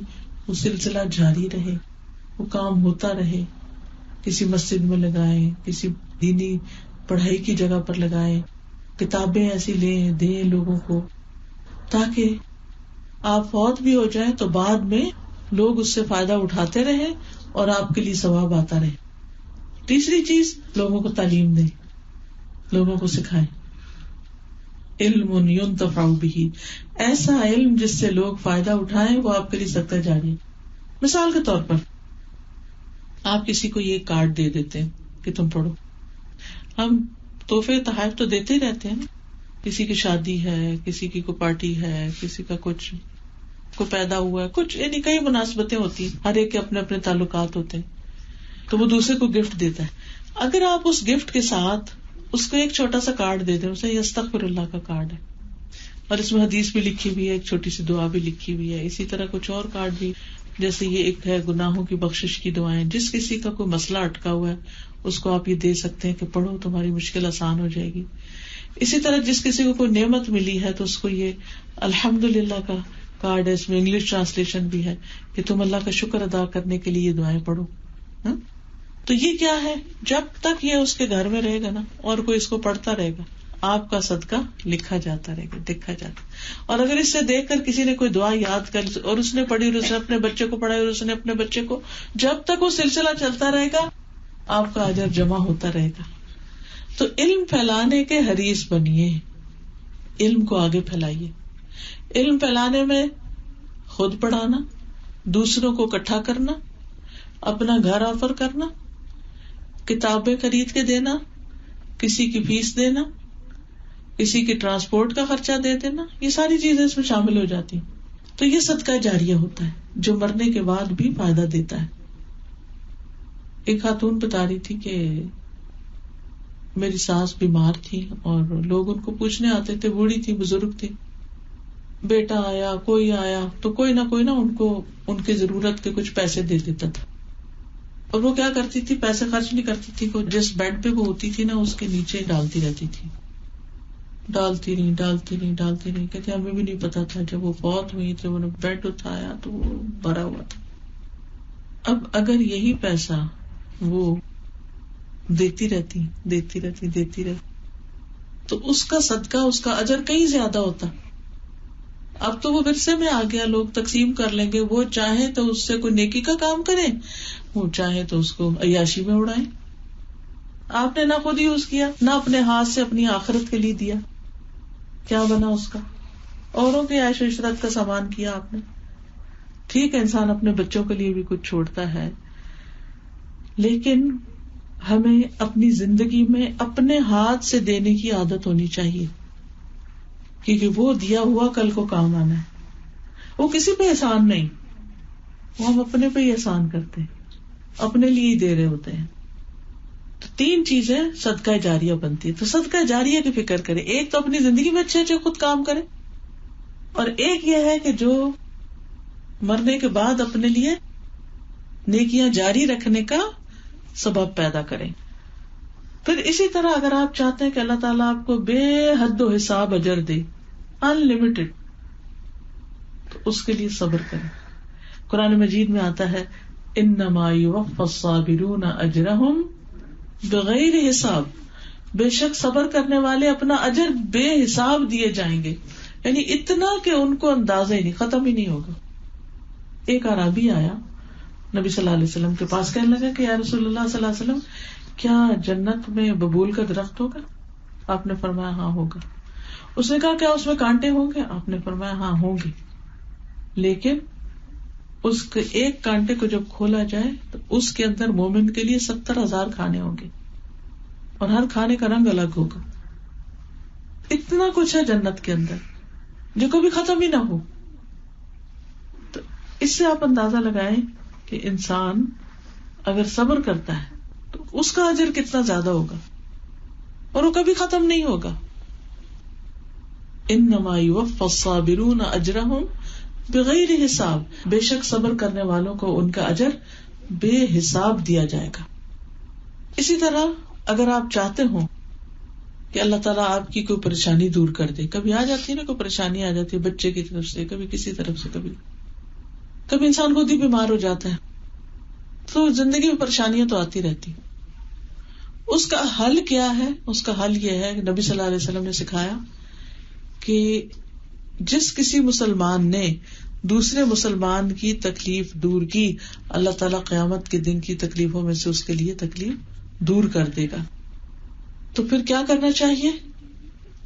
وہ سلسلہ جاری رہے, وہ کام ہوتا رہے. کسی مسجد میں لگائیں, کسی دینی پڑھائی کی جگہ پر لگائیں, کتابیں ایسی لیں دیں لوگوں کو, تاکہ آپ فوت بھی ہو جائیں تو بعد میں لوگ اس سے فائدہ اٹھاتے رہیں اور آپ کے لیے ثواب آتا رہے. تیسری چیز, لوگوں کو تعلیم دیں, لوگوں کو سکھائیں. علم ينتفع به, ایسا علم جس سے لوگ فائدہ اٹھائیں, وہ آپ کے لیے صدقہ جاری ہے. مثال کے طور پر آپ کسی کو یہ کارڈ دے دیتے ہیں کہ تم پڑھو. ہم تحفے تحائف تو دیتے ہی رہتے ہیں, کسی کی شادی ہے, کسی کی کوئی پارٹی ہے, کسی کا کچھ کو پیدا ہوا ہے, کچھ یعنی کئی مناسبتیں ہوتی ہیں, ہر ایک کے اپنے اپنے تعلقات ہوتے ہیں, تو وہ دوسرے کو گفٹ دیتا ہے. اگر آپ اس گفٹ کے ساتھ اس کو ایک چھوٹا سا کارڈ دے دیں, اسے یستغفر اللہ کا کارڈ ہے اور اس میں حدیث بھی لکھی ہوئی ہے, ایک چھوٹی سی دعا بھی لکھی ہوئی ہے, اسی طرح کچھ اور کارڈ بھی جیسے یہ ایک ہے گناہوں کی بخشش کی دعائیں. جس کسی کا کوئی مسئلہ اٹکا ہوا ہے اس کو آپ یہ دے سکتے ہیں کہ پڑھو تمہاری مشکل آسان ہو جائے گی. اسی طرح جس کسی کو کوئی نعمت ملی ہے تو اس کو یہ الحمدللہ کا کارڈ ہے, اس میں انگلش ٹرانسلیشن بھی ہے کہ تم اللہ کا شکر ادا کرنے کے لیے یہ دعائیں پڑھو. تو یہ کیا ہے, جب تک یہ اس کے گھر میں رہے گا نا اور کوئی اس کو پڑھتا رہے گا, آپ کا صدقہ لکھا جاتا رہے گا, دیکھا جاتا. اور اگر اس سے دیکھ کر کسی نے کوئی دعا یاد کر اور اس نے پڑھی اور اس نے اپنے بچے کو پڑھائی اور اس نے اپنے بچے کو, جب تک وہ سلسلہ چلتا رہے گا آپ کا اجر جمع ہوتا رہے گا. تو علم پھیلانے کے حریص بنیے, علم کو آگے پھیلائیے. علم پھیلانے میں خود پڑھانا, دوسروں کو اکٹھا کرنا, اپنا گھر آفر کرنا, کتابیں خرید کے دینا, کسی کی فیس دینا, کسی کی ٹرانسپورٹ کا خرچہ دے دینا, یہ ساری چیزیں اس میں شامل ہو جاتی. تو یہ صدقہ جاریہ ہوتا ہے جو مرنے کے بعد بھی فائدہ دیتا ہے. ایک خاتون بتا رہی تھی کہ میری ساس بیمار تھی اور لوگ ان کو پوچھنے آتے تھے, بوڑھی تھی, بزرگ تھی, بیٹا آیا کوئی آیا تو کوئی نہ ان کو ان کی ضرورت کے کچھ پیسے دے دیتا تھا. اور وہ کیا کرتی تھی, پیسے خرچ نہیں کرتی تھی, جس بیڈ پہ وہ ہوتی تھی نا اس کے نیچے ڈالتی رہتی تھی, ڈالتی رہی. کہتے ہمیں بھی نہیں پتا تھا, جب وہ فوت ہوئی تو انہوں نے بیڈ اٹھایا تو وہ بھرا ہوا تھا. اب اگر یہی پیسہ وہ دیتی رہتی تو اس کا صدقہ, اس کا اجر کہیں زیادہ ہوتا. اب تو وہ ورثے میں آ گیا, لوگ تقسیم کر لیں گے. وہ چاہے تو اس سے کوئی نیکی کا کام کریں, وہ چاہے تو اس کو عیاشی میں اڑائیں. آپ نے نہ خود یوز کیا نہ اپنے ہاتھ سے اپنی آخرت کے لیے دیا, کیا بنا اس کا؟ اوروں کے عیش و عشرت کا سامان کیا آپ نے. ٹھیک ہے انسان اپنے بچوں کے لیے بھی کچھ چھوڑتا ہے, لیکن ہمیں اپنی زندگی میں اپنے ہاتھ سے دینے کی عادت ہونی چاہیے, کیونکہ وہ دیا ہوا کل کو کام آنا ہے. وہ کسی پہ احسان نہیں, وہ ہم اپنے پہ ہی احسان کرتے ہیں, اپنے لیے ہی دے رہے ہوتے ہیں. تو 3 چیزیں صدقہ جاریہ بنتی ہے. تو صدقہ جاریہ کی فکر کرے. ایک تو اپنی زندگی میں اچھے خود کام کرے, اور ایک یہ ہے کہ جو مرنے کے بعد اپنے لیے نیکیاں جاری رکھنے کا سبب پیدا کریں. پھر اسی طرح اگر آپ چاہتے ہیں کہ اللہ تعالیٰ آپ کو بے حد و حساب اجر دے, انلمیٹڈ, تو اس کے لیے صبر کریں. قرآن مجید میں آتا ہے انما یوفی الصابرون اجرہم بغیر حساب, بے شک صبر کرنے والے اپنا اجر بے حساب دیے جائیں گے. یعنی اتنا کہ ان کو اندازہ ہی نہیں, ختم ہی نہیں ہوگا. ایک اعرابی آیا نبی صلی اللہ علیہ وسلم کے پاس, کہنے لگا کہ یا رسول اللہ صلی اللہ علیہ وسلم کیا جنت میں ببول کا درخت ہوگا؟ آپ نے فرمایا ہاں ہوگا. اس نے کہا کیا اس میں کانٹے ہوں گے؟ آپ نے فرمایا ہاں ہوں گے, لیکن اس کے ایک کانٹے کو جب کھولا جائے تو اس کے اندر مومن کے لیے 70,000 کھانے ہوں گے, اور ہر کھانے کا رنگ الگ ہوگا. اتنا کچھ ہے جنت کے اندر جو کبھی ختم ہی نہ ہو. تو اس سے آپ اندازہ لگائیں کہ انسان اگر صبر کرتا ہے تو اس کا اجر کتنا زیادہ ہوگا, اور وہ کبھی ختم نہیں ہوگا. انما یوفی الصابرون اجرہم بغیر حساب, بے شک صبر کرنے والوں کو ان کا اجر بے حساب دیا جائے گا. اسی طرح اگر آپ چاہتے ہوں کہ اللہ تعالیٰ آپ کی کوئی پریشانی دور کر دے, کبھی آ جاتی ہے نا کوئی پریشانی آ جاتی ہے بچے کی طرف سے, کبھی کسی طرف سے, کبھی انسان خود ہی بیمار ہو جاتا ہے, تو زندگی میں پریشانیاں تو آتی رہتی. اس کا حل کیا ہے؟ اس کا حل یہ ہے کہ نبی صلی اللہ علیہ وسلم نے سکھایا کہ جس کسی مسلمان نے دوسرے مسلمان کی تکلیف دور کی, اللہ تعالیٰ قیامت کے دن کی تکلیفوں میں سے اس کے لیے تکلیف دور کر دے گا. تو پھر کیا کرنا چاہیے؟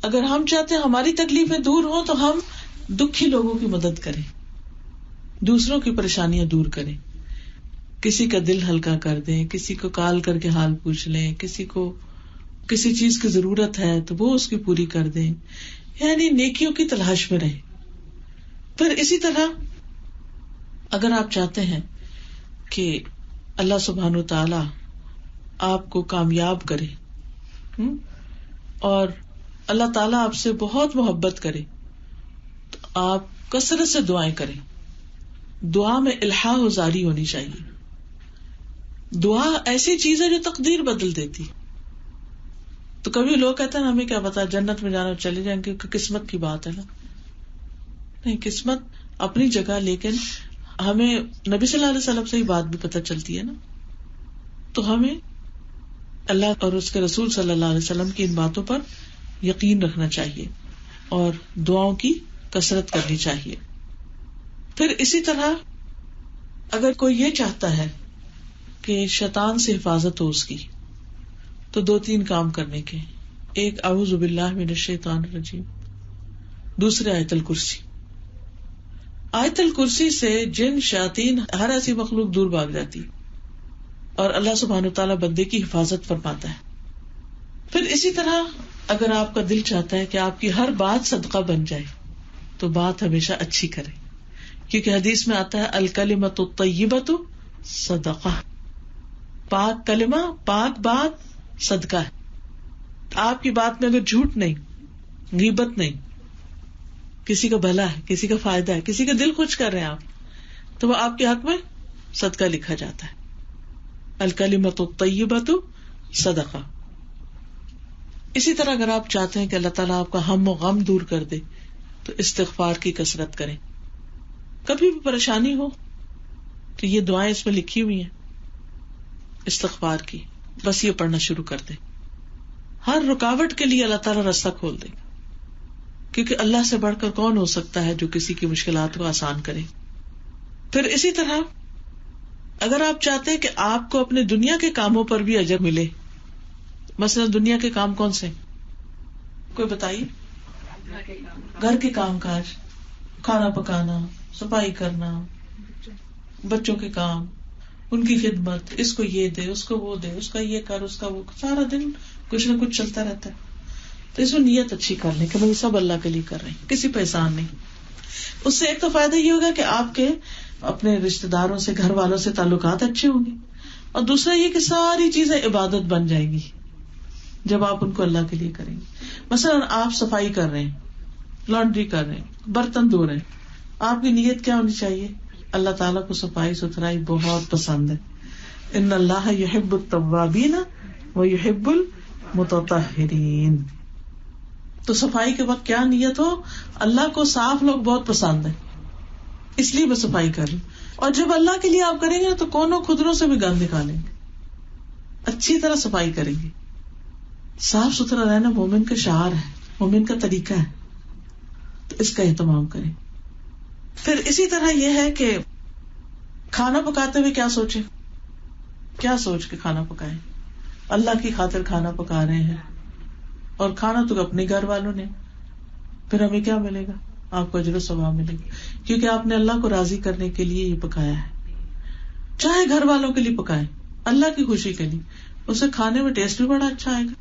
اگر ہم چاہتے ہیں ہماری تکلیفیں دور ہوں تو ہم دکھی لوگوں کی مدد کریں, دوسروں کی پریشانیاں دور کریں, کسی کا دل ہلکا کر دیں, کسی کو کال کر کے حال پوچھ لیں, کسی کو کسی چیز کی ضرورت ہے تو وہ اس کی پوری کر دیں, یعنی نیکیوں کی تلاش میں رہیں. پھر اسی طرح اگر آپ چاہتے ہیں کہ اللہ سبحانہ و تعالی آپ کو کامیاب کرے اور اللہ تعالیٰ آپ سے بہت محبت کرے, تو آپ کثرت سے دعائیں کریں. دعا میں الحاح و زاری ہونی چاہیے. دعا ایسی چیز ہے جو تقدیر بدل دیتی. تو کبھی لوگ کہتے ہیں ہمیں کیا پتا جنت میں جانا چلے جائیں گے، قسمت کی بات ہے نا. نہیں، قسمت اپنی جگہ، لیکن ہمیں نبی صلی اللہ علیہ وسلم سے ہی بات بھی پتہ چلتی ہے نا. تو ہمیں اللہ اور اس کے رسول صلی اللہ علیہ وسلم کی ان باتوں پر یقین رکھنا چاہیے اور دعاؤں کی کثرت کرنی چاہیے. پھر اسی طرح اگر کوئی یہ چاہتا ہے کہ شیطان سے حفاظت ہو اس کی، تو 2-3 کام کرنے کے. ایک اعوذ باللہ من الشیطان الرجیم، دوسرے آیت الکرسی. آیت الکرسی سے جن شیاطین ہر ایسی مخلوق دور بھاگ جاتی اور اللہ سبحانہ وتعالیٰ بندے کی حفاظت فرماتا ہے. پھر اسی طرح اگر آپ کا دل چاہتا ہے کہ آپ کی ہر بات صدقہ بن جائے تو بات ہمیشہ اچھی کرے، کیونکہ حدیث میں آتا ہے الکلمۃ الطیبۃ صدقہ. پاک کلمہ، پاک بات صدقہ ہے. آپ کی بات میں اگر جھوٹ نہیں، غیبت نہیں، کسی کا بھلا ہے، کسی کا فائدہ ہے، کسی کا دل خوش کر رہے ہیں آپ، تو وہ آپ کے حق میں صدقہ لکھا جاتا ہے. الکلمۃ الطیبۃ صدقہ. اسی طرح اگر آپ چاہتے ہیں کہ اللہ تعالیٰ آپ کا ہم و غم دور کر دے تو استغفار کی کثرت کریں. کبھی بھی پریشانی ہو تو یہ دعائیں اس میں لکھی ہوئی ہیں استغفار کی، بس یہ پڑھنا شروع کر دیں. ہر رکاوٹ کے لیے اللہ تعالیٰ راستہ کھول دے گا، کیونکہ اللہ سے بڑھ کر کون ہو سکتا ہے جو کسی کی مشکلات کو آسان کرے. پھر اسی طرح اگر آپ چاہتے ہیں کہ آپ کو اپنے دنیا کے کاموں پر بھی اجر ملے، مثلا دنیا کے کام کون سے؟ کوئی بتائیے. گھر کے کام کاج، کھانا پکانا، صفائی کرنا، بچوں کے کام، ان کی خدمت، اس کو یہ دے، اس کو وہ دے، اس کا یہ کر، اس کا وہ، سارا دن کچھ نہ کچھ چلتا رہتا ہے. تو اس میں نیت اچھی کر لیں کہ بھائی سب اللہ کے لیے کر رہے ہیں، کسی پہ احسان نہیں. اس سے ایک تو فائدہ یہ ہوگا کہ آپ کے اپنے رشتے داروں سے، گھر والوں سے تعلقات اچھے ہوں گے، اور دوسرا یہ کہ ساری چیزیں عبادت بن جائیں گی جب آپ ان کو اللہ کے لیے کریں گے. مثلا آپ صفائی کر رہے ہیں، لانڈری کر رہے ہیں، برتن دھو رہے ہیں، آپ کی نیت کیا ہونی چاہیے؟ اللہ تعالیٰ کو صفائی ستھرائی بہت پسند ہے. ان اللہ یحب التوابین ویحب المتطہرین. تو صفائی کے وقت کیا نیت ہو؟ اللہ کو صاف لوگ بہت پسند ہے، اس لیے میں صفائی کر رہی ہوں. اور جب اللہ کے لیے آپ کریں گے تو کونوں خدروں سے بھی گند نکالیں گے، اچھی طرح صفائی کریں گے. صاف ستھرا رہنا مومن کا شعار ہے، مومن کا طریقہ ہے، تو اس کا اہتمام کریں. پھر اسی طرح یہ ہے کہ کھانا پکاتے ہوئے کیا سوچیں، کیا سوچ کے کھانا پکائیں. اللہ کی خاطر کھانا پکا رہے ہیں، اور کھانا تو اپنے گھر والوں نے، پھر ہمیں کیا ملے گا؟ آپ کو اجر و ثواب ملے گا، کیونکہ آپ نے اللہ کو راضی کرنے کے لیے یہ پکایا ہے. چاہے گھر والوں کے لیے پکائیں، اللہ کی خوشی کے لیے، اسے کھانے میں ٹیسٹ بھی بڑا اچھا آئے گا.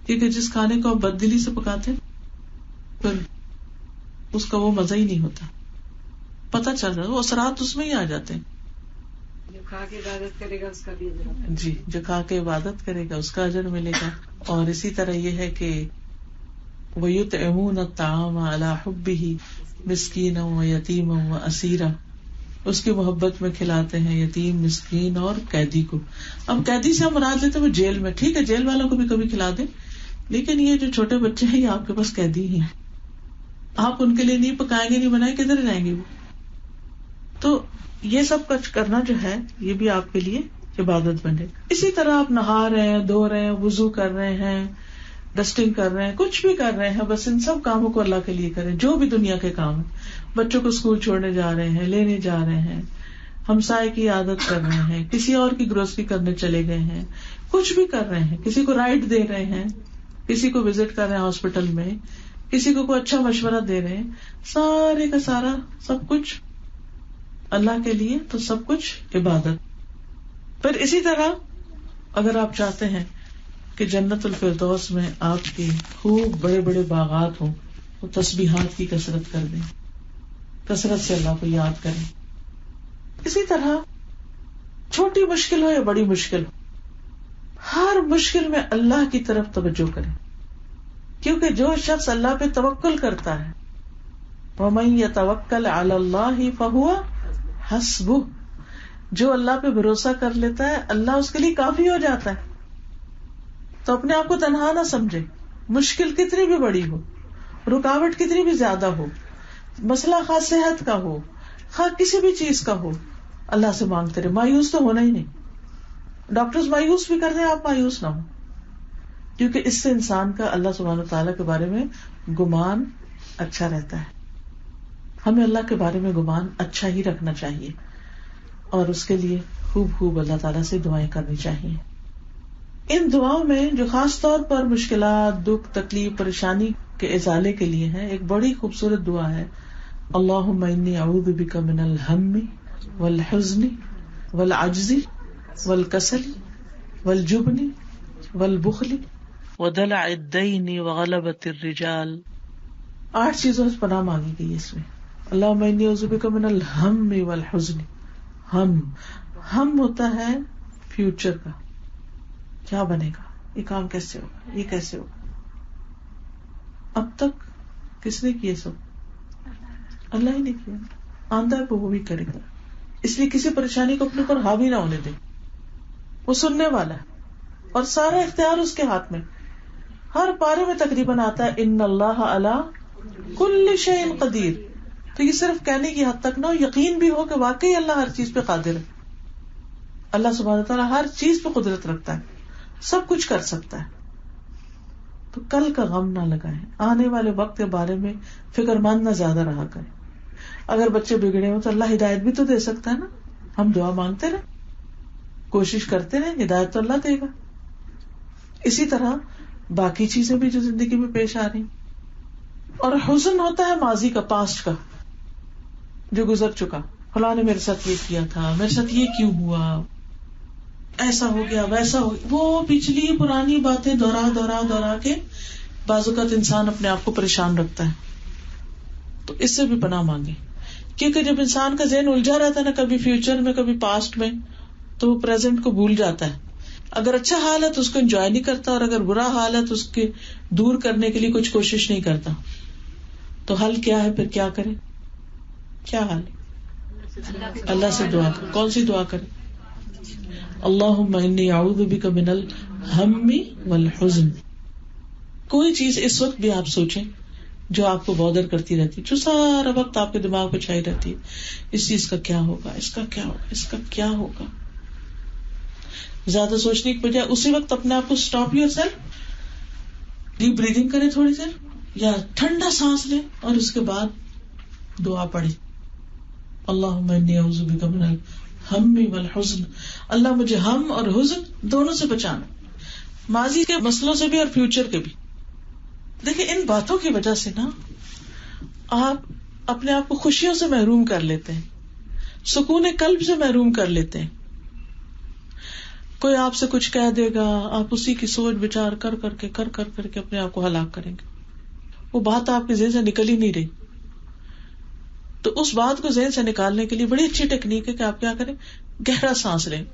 کیونکہ جس کھانے کو آپ بد دلی سے پکاتے ہیں پھر اس کا وہ مزہ ہی نہیں ہوتا. پتہ چل رہا ہے وہ اثرات اس میں ہی آ جاتے ہیں. جو کھا کے عبادت کرے گا اس کا بھی اجر. جی، جو کھا کے عبادت کرے گا اس کا اجر ملے گا. اور اسی طرح یہ ہے کہ وَيُطْعِمُونَ الطَّعَامَ عَلَى حُبِّهِ مِسْكِينًا وَيَتِيمًا وَأَسِيرًا. اس کی محبت میں کھلاتے ہیں یتیم، مسکین اور قیدی کو. اب قیدی سے ہم مراد لیتے ہیں وہ جیل میں، ٹھیک ہے جیل والوں کو بھی کبھی کھلا دیں، لیکن یہ جو چھوٹے بچے ہیں یہ آپ کے پاس قیدی ہیں، آپ ان کے لیے نہیں پکائیں گے، نہیں بنائیں، کدھر جائیں گے وہ؟ تو یہ سب کچھ کرنا جو ہے یہ بھی آپ کے لیے عبادت بنے. اسی طرح آپ نہا رہے ہیں، دھو رہے ہیں، وضو کر رہے ہیں، ڈسٹنگ کر رہے ہیں، کچھ بھی کر رہے ہیں، بس ان سب کاموں کو اللہ کے لیے کریں جو بھی دنیا کے کام ہیں. بچوں کو اسکول چھوڑنے جا رہے ہیں، لینے جا رہے ہیں، ہمسائے کی عادت کر رہے ہیں، کسی اور کی گروسری کرنے چلے گئے ہیں، کچھ بھی کر رہے ہیں، کسی کو رائڈ دے رہے ہیں، کسی کو وزٹ کر رہے ہیں ہاسپٹل میں، کسی کو کوئی اچھا مشورہ دے رہے ہیں، سارے کا سارا سب کچھ اللہ کے لیے، تو سب کچھ عبادت. پھر اسی طرح اگر آپ چاہتے ہیں کہ جنت الفردوس میں آپ کے خوب بڑے بڑے باغات ہوں تو تسبیحات کی کثرت کر دیں، کثرت سے اللہ کو یاد کریں. اسی طرح چھوٹی مشکل ہو یا بڑی مشکل ہو، ہر مشکل میں اللہ کی طرف توجہ کریں، کیونکہ جو شخص اللہ پہ توکل کرتا ہے وَمَن يَتَوَكَّلْ عَلَى اللَّهِ فَهُوَ حسبہ، جو اللہ پہ بھروسہ کر لیتا ہے اللہ اس کے لیے کافی ہو جاتا ہے. تو اپنے آپ کو تنہا نہ سمجھے، مشکل کتنی بھی بڑی ہو، رکاوٹ کتنی بھی زیادہ ہو، مسئلہ خاص صحت کا ہو، خواہ کسی بھی چیز کا ہو، اللہ سے مانگتے رہے. مایوس تو ہونا ہی نہیں. ڈاکٹرز مایوس بھی کر رہے ہیں، آپ مایوس نہ ہو، کیونکہ اس سے انسان کا اللہ سبحانہ وتعالیٰ کے بارے میں گمان اچھا رہتا ہے. ہمیں اللہ کے بارے میں گمان اچھا ہی رکھنا چاہیے اور اس کے لیے خوب اللہ تعالیٰ سے دعائیں کرنی چاہیے. ان دعاؤں میں جو خاص طور پر مشکلات، دکھ، تکلیف، پریشانی کے ازالے کے لیے ہے، ایک بڑی خوبصورت دعا ہے، اللہم انی اعوذ بک من الہم والحزن والعجز والکسل والجبن والبخل ودلع الدین وغلبۃ الرجال. 8 چیزوں سے پناہ مانگی گئی ہے اس میں. اللہم انی اعوذ بک من الہم والحزن. ہم ہوتا ہے فیوچر کا، کیا بنے گا، یہ کام کیسے ہوگا، یہ کیسے ہوگا. اب تک کس نے کیے سب؟ اللہ ہی نے کیا. آندہ ہے وہ بھی کرے گا. اس لیے کسی پریشانی کو اپنے پر حاوی نہ ہونے دے. وہ سننے والا ہے اور سارا اختیار اس کے ہاتھ میں. ہر پارے میں تقریباً آتا ہے ان اللہ علی کل شیء قدیر. تو یہ صرف کہنے کی حد تک نہ ہو، یقین بھی ہو کہ واقعی اللہ ہر چیز پہ قادر ہے. اللہ سبحانہ تعالیٰ ہر چیز پہ قدرت رکھتا ہے، سب کچھ کر سکتا ہے. تو کل کا غم نہ لگائیں، آنے والے وقت کے بارے میں فکر مند نہ زیادہ رہا کریں. اگر بچے بگڑے ہوں تو اللہ ہدایت بھی تو دے سکتا ہے نا. ہم دعا مانگتے رہیں، کوشش کرتے رہیں، ہدایت تو اللہ دے گا. اسی طرح باقی چیزیں بھی جو زندگی میں پیش آ رہی. اور حزن ہوتا ہے ماضی کا، پاسٹ کا، جو گزر چکا. فلاں نے میرے ساتھ یہ کیا تھا، میرے ساتھ یہ کیوں ہوا، ایسا ہو گیا، ویسا ہو گیا. وہ پچھلی پرانی باتیں دہرا کے بعض اوقات انسان اپنے آپ کو پریشان رکھتا ہے. تو اس سے بھی پناہ مانگے، کیونکہ جب انسان کا ذہن الجھا رہتا ہے نا، کبھی فیوچر میں کبھی پاسٹ میں، تو وہ پریزنٹ کو بھول جاتا ہے. اگر اچھا حال ہے تو اس کو انجوائے نہیں کرتا، اور اگر برا حال ہے تو اس کے دور کرنے کے لیے کچھ کوشش نہیں کرتا. تو حل کیا ہے پھر؟ کیا کرے؟ کیا حل؟ اللہ سے دعا کرے. کون سی دعا کرے؟ اللہم انی اعوذ بک من الہم والحزن. کوئی چیز اس وقت بھی آپ سوچیں جو آپ کو بودر کرتی رہتی، جو سارا وقت آپ کے دماغ پہ چھائی رہتی ہے، اس چیز کا کیا ہوگا، اس کا کیا ہوگا، اس کا کیا ہوگا. زیادہ سوچنے کی بجائے اسی وقت اپنے آپ کو stop your self, deep breathing کریں تھوڑی دیر، یا ٹھنڈا سانس لیں اور اس کے بعد دعا پڑھیں، اللہم انی اعوذ بک من الہم والحزن. اللہ مجھے ہم اور حزن دونوں سے بچانا، ماضی کے مسئلوں سے بھی اور فیوچر کے بھی. دیکھیں ان باتوں کی وجہ سے نا آپ اپنے آپ کو خوشیوں سے محروم کر لیتے ہیں، سکون قلب سے محروم کر لیتے ہیں. کوئی آپ سے کچھ کہہ دے گا، آپ اسی کی سوچ بچار کر کر کے اپنے آپ کو ہلاک کریں گے. وہ بات آپ کے ذہن سے نکل ہی نہیں رہی. تو اس بات کو ذہن سے نکالنے کے لیے بڑی اچھی ٹیکنیک ہے کہ آپ کیا کریں، گہرا سانس لیں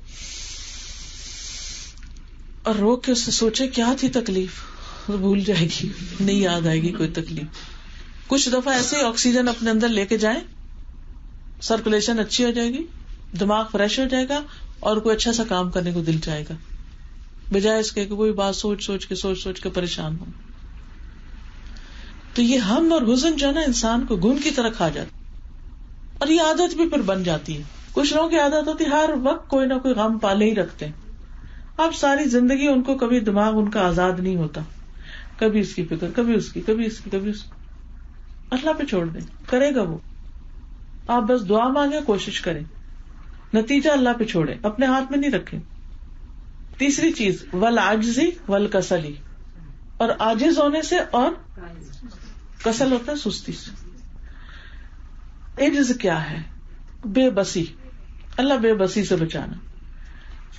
اور روک کے اس سے سوچیں کیا تھی تکلیف. بھول جائے گی، نہیں یاد آئے گی کوئی تکلیف. کچھ دفعہ ایسے ہی آکسیجن اپنے اندر لے کے جائیں، سرکولیشن اچھی ہو جائے گی، دماغ فریش ہو جائے گا اور کوئی اچھا سا کام کرنے کو دل چاہے گا، بجائے اس کے کہ کوئی بات سوچ کے پریشان ہو. تو یہ ہم اور حزن جو ہے نا انسان کو گھن کی طرح کھا جاتا، اور یہ عادت بھی پھر بن جاتی ہے. کچھ لوگوں کی عادت ہوتی ہے ہر وقت کوئی نہ کوئی غم پالے ہی رکھتے ہیں. اب ساری زندگی ان کو کبھی دماغ ان کا آزاد نہیں ہوتا، کبھی اس کی فکر، کبھی اس کی، کبھی اس کی، کبھی اس کی. اللہ پہ چھوڑ دیں، کرے گا وہ. آپ بس دعا مانگے، کوشش کریں، نتیجہ اللہ پہ چھوڑے، اپنے ہاتھ میں نہیں رکھے. تیسری چیز والعجزی والکسلی، اور عاجز ہونے سے اور کسل ہوتا ہے سستی سے. عجز کیا ہے؟ بے بسی. اللہ بے بسی سے بچانا.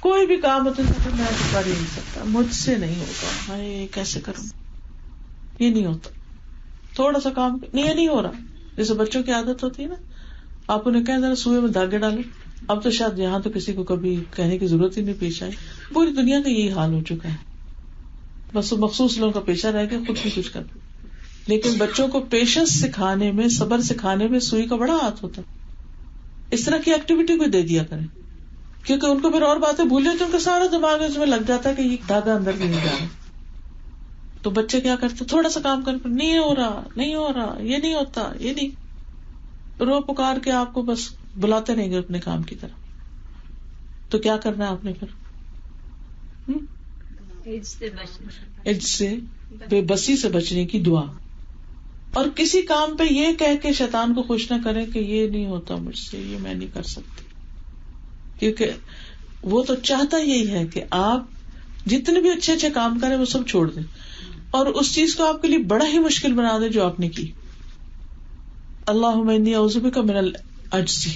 کوئی بھی کام ہوتا ہے میں تو کر ہی نہیں سکتا، مجھ سے نہیں ہوگا، میں کیسے کروں، یہ نہیں ہوتا. تھوڑا سا کام نہیں ہو رہا. جیسے بچوں کی عادت ہوتی ہے نا، آپ انہیں کہیں ذرا سوئے میں دھاگے ڈالیں. اب تو شاید یہاں تو کسی کو کبھی کہنے کی ضرورت ہی نہیں پیش آئی. پوری دنیا کا یہی حال ہو چکا ہے. بس وہ مخصوص لوگوں کا پیشہ رہ گیا، خود بھی کچھ کر. لیکن بچوں کو پیشنس سکھانے میں، صبر سکھانے میں سوئی کا بڑا ہاتھ ہوتا ہے. اس طرح کی ایکٹیویٹی کو دے دیا کریں، کیونکہ ان کو پھر اور باتیں بھول جاتی ہیں، ان کا سارا دماغ اس میں لگ جاتا ہے کہ یہ دادا اندر بھی نہیں جا رہا. تو بچے کیا کرتے، تھوڑا سا کام کرنے پر نہیں ہو رہا، نہیں ہو رہا، یہ نہیں ہوتا، یہ نہیں، رو پکار کے آپ کو بس بلاتے رہیں گے اپنے کام کی طرف. تو کیا کرنا ہے آپ نے پھر؟ عجز سے، بے بسی سے بچنے کی دعا. اور کسی کام پہ یہ کہہ کے شیطان کو خوش نہ کریں کہ یہ نہیں ہوتا مجھ سے، یہ میں نہیں کر سکتی، کیونکہ وہ تو چاہتا یہی ہے کہ آپ جتنے بھی اچھے اچھے کام کریں وہ سب چھوڑ دیں اور اس چیز کو آپ کے لیے بڑا ہی مشکل بنا دیں جو آپ نے کی. اللہم انی اعوذ بک من العجز،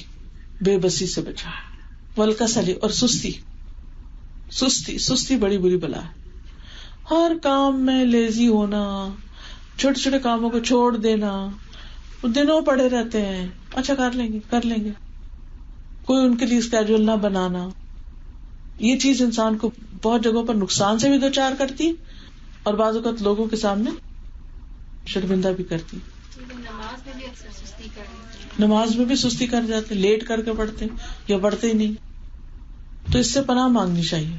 بے بسی سے بچا، والکسل، اور سستی بڑی بری بلا ہے. ہر کام میں لیزی ہونا، چھوٹے چھوٹے کاموں کو چھوڑ دینا، دنوں پڑے رہتے ہیں، اچھا کر لیں گے، کوئی ان کے لیے اسکیڈول نہ بنانا. یہ چیز انسان کو بہت جگہوں پر نقصان سے بھی دوچار کرتی اور بعض اوقات لوگوں کے سامنے شرمندہ بھی کرتی. نماز میں بھی سستی کر جاتے، لیٹ کر کے پڑھتے یا پڑھتے ہی نہیں. تو اس سے پناہ مانگنی چاہیے.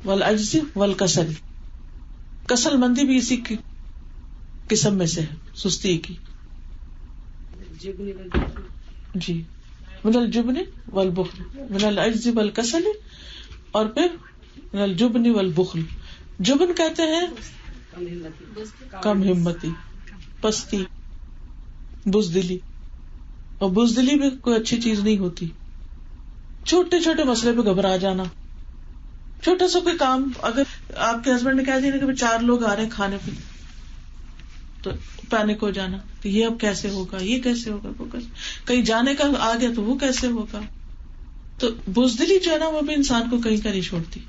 والعجز والکسل، کسل مندی بھی اسی کی قسم میں سے ہے، سستی کی. جی، من الجبن والبخل، من العجز والکسل، اور پھر من الجبن والبخل. جبن کہتے ہیں کم ہمتی، پستی، بزدلی. اور بزدلی بھی کوئی اچھی چیز نہیں ہوتی. چھوٹے چھوٹے مسئلے پہ گھبرا جانا، چھوٹا سا کوئی کام، اگر آپ کے ہسبینڈ نے کہہ دیا کہ 4 لوگ آ رہے ہیں کھانے پہ، تو پینک ہو جانا کہ یہ اب کیسے ہوگا، یہ کیسے ہوگا، وہ کیسے، کہیں جانے کا آ گیا تو وہ کیسے ہوگا. تو بزدلی جو ہے نا وہ بھی انسان کو کہیں کا نہیں چھوڑتی.